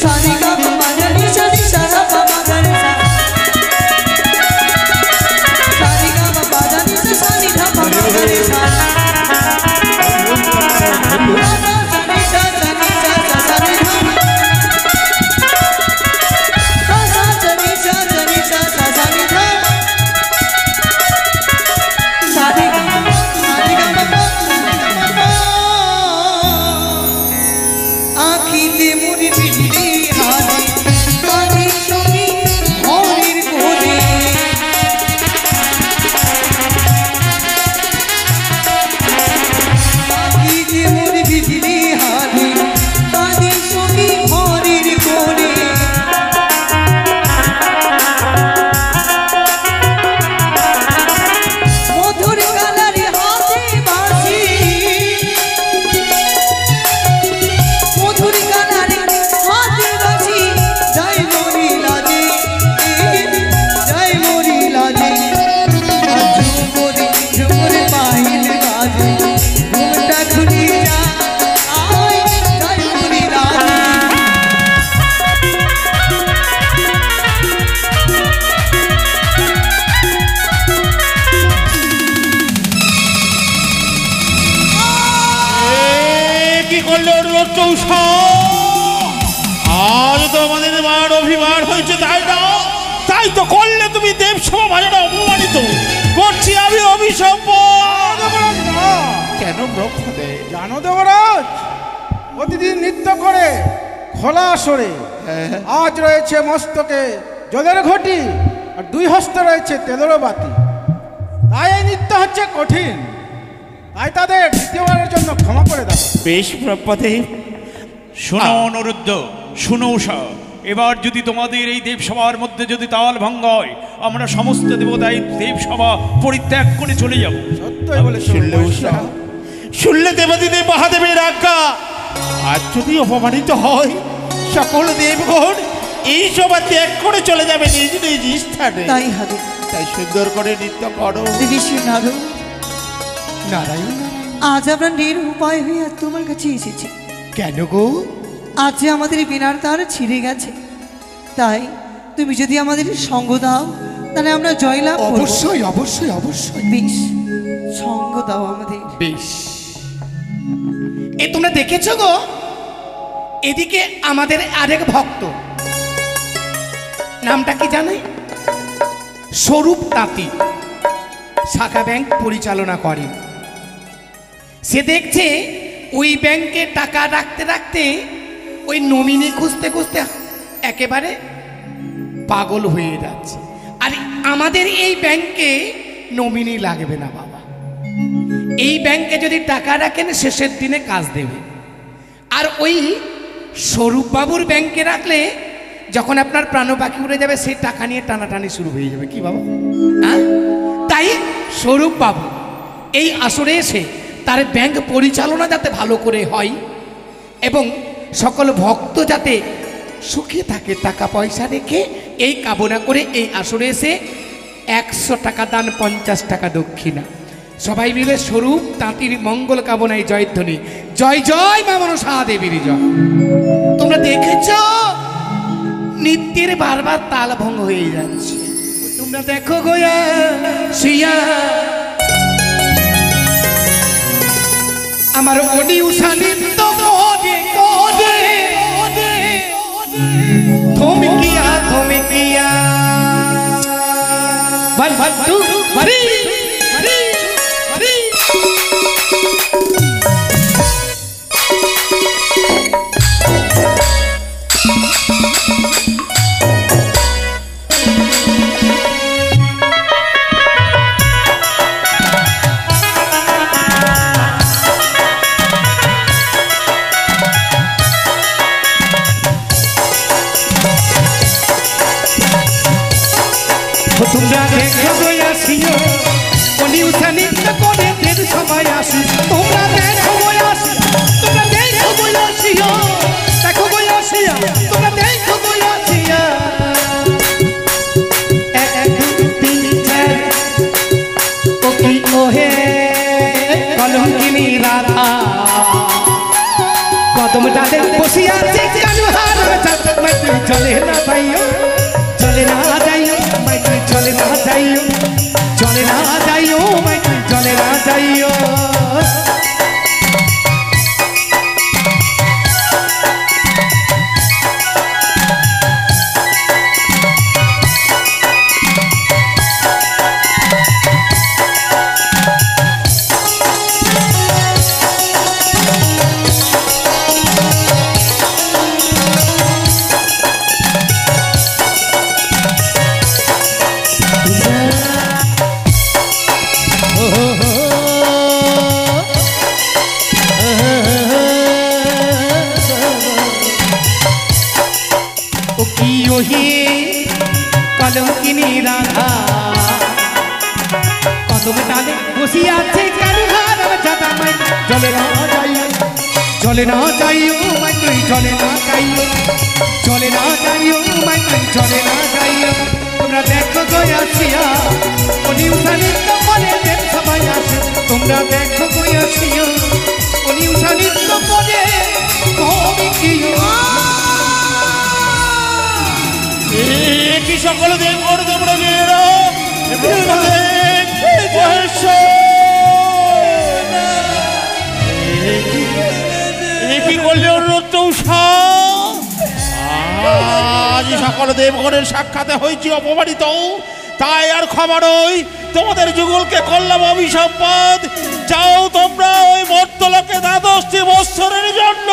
সারি গা মা নি সা নি সা রা পা মা গা রে সা সারি গা মা নি সা সা নি ধা পা মা গা রে সা আখিতে মুড়ি বিজলি হাতে কানে সঙ্গী হরির কোলে আখিতে মুড়ি বিজলি হাতে কানে সঙ্গী হরির কোলে মধুর কালারে হাতে বাঁশি মধুর কালারে হাতে বাঁশি জয় মরি লাজে জয় মরি লাজে ঝুমুরি ঝুমুরি পাইলে বাজে ঘুমটা খুলি যা আয় জয় মরি লাজে কি করলে রোগ চৌষা আজ তো আমাদের মান অভিমান হয়েছে তাই না? তাই তো করলে তুমি দেবসভা ভাজাটা অপমানিত করছি আমি অভিসম্পদ। কেন ব্রহ্মদে জানো দেবরাজ প্রতিদিন নৃত্য করে খোলা আসরে আজ রয়েছে মস্তকে জলের ঘটি আর দুই হস্তে রয়েছে তেলেরও বাতি তাই এই নৃত্য হচ্ছে কঠিন তাই তাদের দ্বিতীয়বারের জন্য ক্ষমা করে দাও বেশ ব্রহ্মদেব। শোনো অনুরুদ্ধ, শোনো উষা, এবার যদি তোমাদের এই দেবসভার মধ্যে যদি তাল ভঙ্গ হয় আমরা সমস্ত দেবতাই দেবসভা পরিত্যাগ করে চলে যাব। সত্যই বলে শুনলে উষা, শুনলে দেবাদিদেব মহাদেবের আজ্ঞা। আজ যদি অপমানিত হয় সকল দেবগণ এই সভা ত্যাগ করে চলে যাবে নিজ নিজ স্থানে। তাই হবে তাই সুন্দর করে নৃত্য করো। ঋষি নারদ নারায়ণ আজ আমরা নিরুপায় হয়ে আর তোমার কাছে এসেছি। কেন গো? আজ যে আমাদের বিনার তার ছিঁড়ে গেছে, তাই তুমি যদি আমাদের সঙ্গ দাও তাহলে আমরা জয়লাভ করব। অবশ্যই অবশ্যই অবশ্যই। বেশ, সঙ্গ দাও আমাদের। বেশ, এ তোমরা দেখেছো গো, এদিকে আমাদের আরেক ভক্ত, নামটা কি জানে? স্বরূপ তাঁতি, শাখা ব্যাংক পরিচালনা করে। সে দেখছে ওই ব্যাংকে টাকা রাখতে রাখতে ওই নমিনি খুঁজতে খুঁজতে একেবারে পাগল হয়ে যাচ্ছে। আর আমাদের এই ব্যাংকে নমিনি লাগবে না বাবা, এই ব্যাংকে যদি টাকা রাখেন শেষের দিনে কাজ দেবে। আর ওই স্বরূপ বাবুর ব্যাংকে রাখলে যখন আপনার প্রাণ পাখি উড়ে যাবে সেই টাকা নিয়ে টানাটানি শুরু হয়ে যাবে। কি বাবা, হ্যাঁ? তাই স্বরূপ বাবু এই আসরে এসে তার ব্যাংক পরিচালনা যাতে ভালো করে হয় এবং সকল ভক্ত যাতে সুখে থাকে টাকা পয়সা রেখে, এই কামনা করে এই আসরে এসে 100 টাকা দান, 50 টাকা দক্ষিণা, সবাই মিলে স্বরূপ তাঁতির মঙ্গল কামনায় জয়ধ্বনি, জয় জয় মা মনসা দেবীর জয়। তোমরা দেখেছ নৃত্যের বারবার তাল ভঙ্গ হয়ে যাচ্ছে। তোমরা দেখো গোয়া শিয়া আমার ওডি উষা নৃত্য করে করে থমকিয়া থমকিয়া ভাই ভাই টু ভারি ভারি ভারি তোমরা দেখো গোয়া শিয়া ওডি উষা নৃত্য করে সবাই আসি। তোমরা দেখো গোয়া শিয়া, তোমরা দেখো গোয়া শিয়া কদম ডালে বসে আছে কানু হারাম জাদা মাই তুই চলে না যাইও চলে না যাইও মাই তুই চলে না যাইও চলে না যাইও মাই তুই চলে না যাইও কলঙ্কিনী রাধা কদম ডালে বসে আছে কানু হারাম জাদা মাই চলে না যাইও চলে না যাইও মাই তুই চলে না যাইও চলে না যাইও মাই তুই চলে না যাইও তোমরা দেখো গয়াসিয়া উনি উঠানিত্য করে দেব সবাই আসে তোমরা দেখো গয়াসিয়া উনি উঠানিত্য করে তুমি কিও কি সকল দেবগণ দেবরাজের কি করলে অনুরোধ উষা আজ সকল দেবগণের সাক্ষাতে হয়েছি অপমানিত তাই আর ক্ষমা নয় তোমাদের যুগলকে করলাম অভিসম্পাদ যাও তোমরা ওই মর্তলোকে 12টি বৎসরের জন্য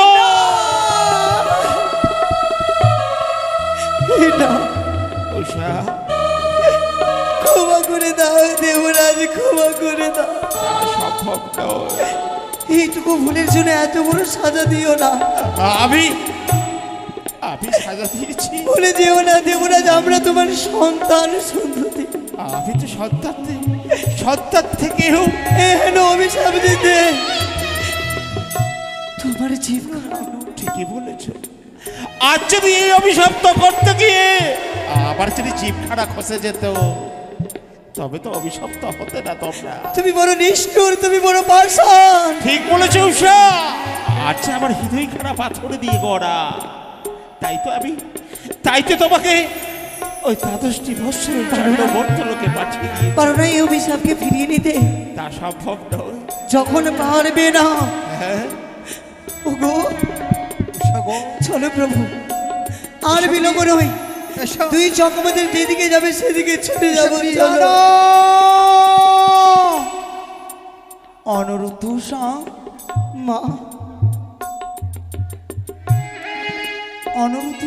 ক্ষমা করে দাও দেবরাজ ক্ষমা করে দাও সম্ভব নয় এইটুকু ভুলের জন্য এত বড় সাজা দিও না আমি সাজা দিয়েছি ভুলে যেও না দেবরাজ আমরা তোমার সন্তান সন্ততি আমি তো সন্তান থেকেও এহেন অভিশাপ দিতে তোমার জীব ঠিকই বলেছ আজ যদি এই অভিশপ্ত করতে গিয়ে আবার যদি জিভখানা খসে যেত তবে তো অভিশপ্ত হতে না তোমরা তুমি বড় নিষ্ঠুর তুমি বড় পাষাণ ঠিক বলেছ উষা আচ্ছা আমার হৃদয় খারাপ পাথরে দিয়ে গড়া তাই তো তোমাকে ওই 12টি বৎসরের জন্য মর্তলোকে পাঠিয়ে দিয়ে পারো না এই অভিশাপকে ফিরিয়ে নিতে তা সম্ভব নয় যখন পারবে না হ্যাঁ ওগো চলো প্রভু আর বিলম্ব নয় তুই চকমাদের যেদিকে যাবে সেদিকে ছুটে যাবো চলো অনুরোধ মা অনুরোধ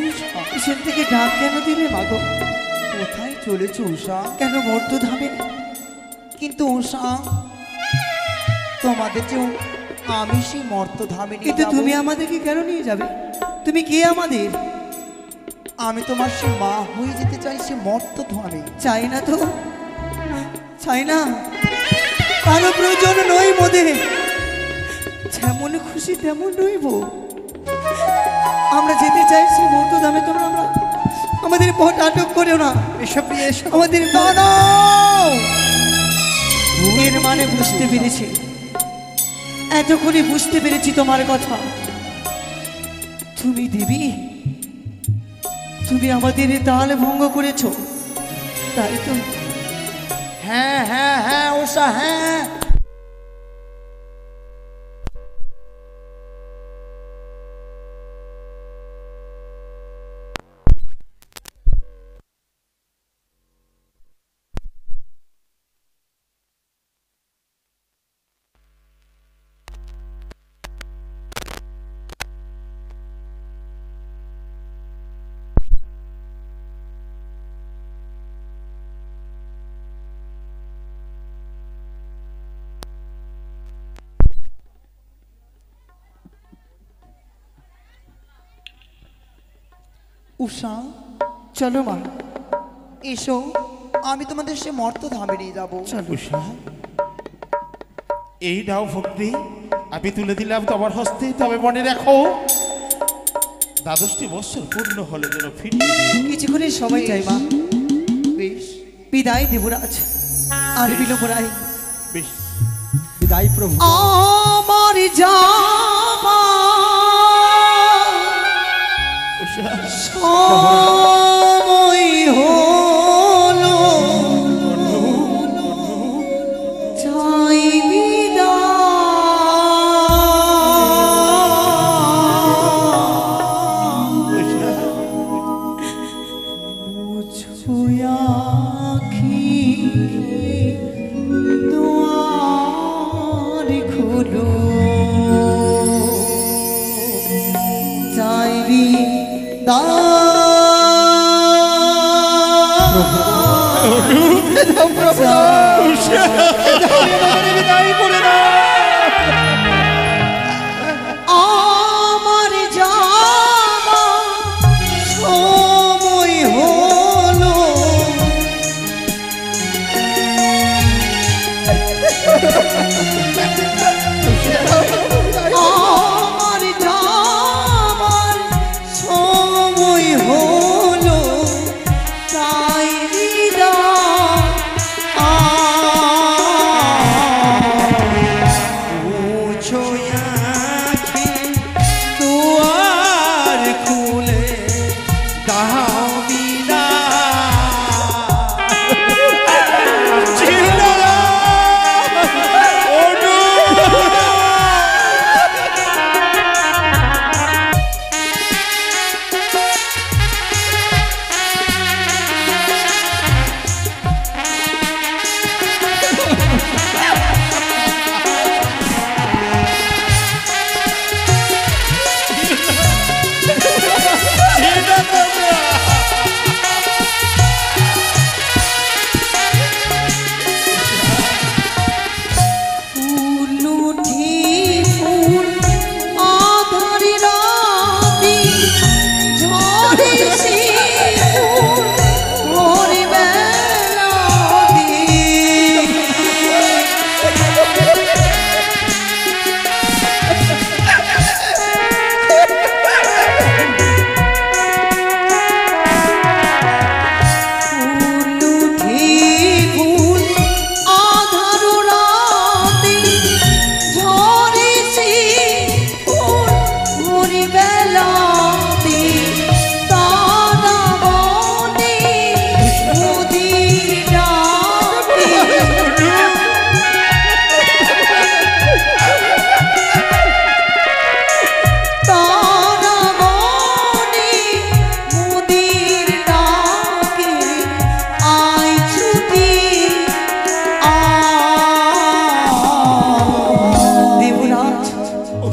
কিসের থেকে ডাক কেন দিলে মাগো কোথায় চলেছ উষা কেন মর্ত ধামে কিন্তু উষা তোমাদের যে আমি সেই মর্ত ধামে কিন্তু তুমি আমাদেরকে কেন নিয়ে যাবে তুমি কে আমাদের আমি তোমার সে মা হয়ে যেতে চাই সে মর্ত ধামে চাই না তো চাই না কারো প্রয়োজন নয় মোদের যেমন খুশি তেমন রইব আমরা যেতে চাই সে মর্ত ধামে তোমরা আমরা আমাদের ভোট আটক করো না এসব আমাদের এর মানে বুঝতে পেরেছি এতক্ষণে বুঝতে পেরেছি তোমার কথা তুমি দেবী তুমি আমাদের তাল ভঙ্গ করেছো তাই তো হ্যাঁ হ্যাঁ হ্যাঁ উষা হ্যাঁ উষা চলো মা এসো আমি তোমাদের সে মর্ত ধামে নিয়ে যাবো উষা এই নাও ভক্তি আমি তুলে দিলাম তোমার হস্তে তবে মনে রাখো 12টি বৎসর পূর্ণ হলে যেন ফিরিয়ে কিছুক্ষণের সময় চাই মা বেশ বিদায় দেবরাজ আর বিলম্ব নাই বেশ বিদায় প্রভু আমার জামা সময় হলো চাই দুয়ার খুলো চাইবি আমার যাওয়া সময় হলো আমার যাওয়ার সময় হলো তাই দুয়ার খুলে দাও বিনা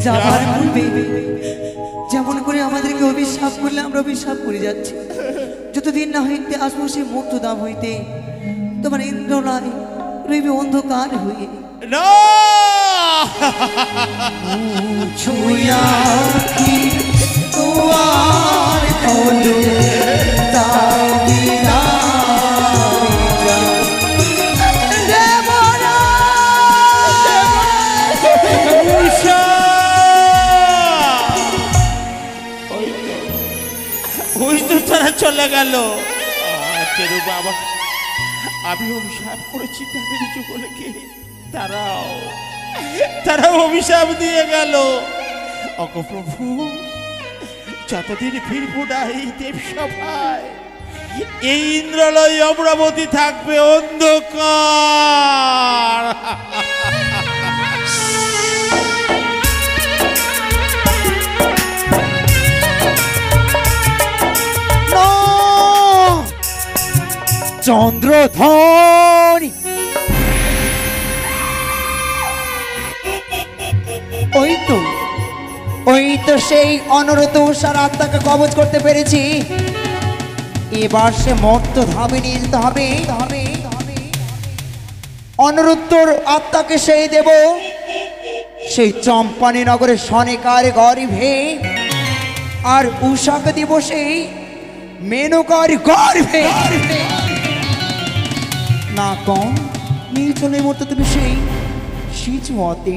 যাবার পূর্বে যেমন করে আমাদেরকে অভিশাপ করলে আমরা অভিশাপ করে যাচ্ছি যতদিন না হইতে আসবো সে মুক্ত দাম হইতে তোমার ইন্দ্রনায় রইবে অন্ধকার হয়ে না ছুঁয়া কি তোমার খোলো তাও বিনা তারা চলে গেল কেরু বাবা আমি অভিশাপ করেছি তাদের যুগলকে তারাও অভিশাপ দিয়ে গেল অগ প্রভু যতদিন ফিরবো না এই দেবসভায় এই ইন্দ্রালয় অমরাবতী থাকবে অন্ধকার চন্দ্রধন ওই তো সেই অনরত উষার আত্মাকে কবজ করতে পেরেছি এবার সে মর্ত ধামে নিয়ে যেতে হবে অনরুত্তর আত্মাকে সেই দেব সেই চম্পানী নগরের সনেকার গর্ভে আর উষাকে দিব সেই মেনকার গর্ভে না কম নিয়ে চলে মরতে তুমি সেই সিজমতে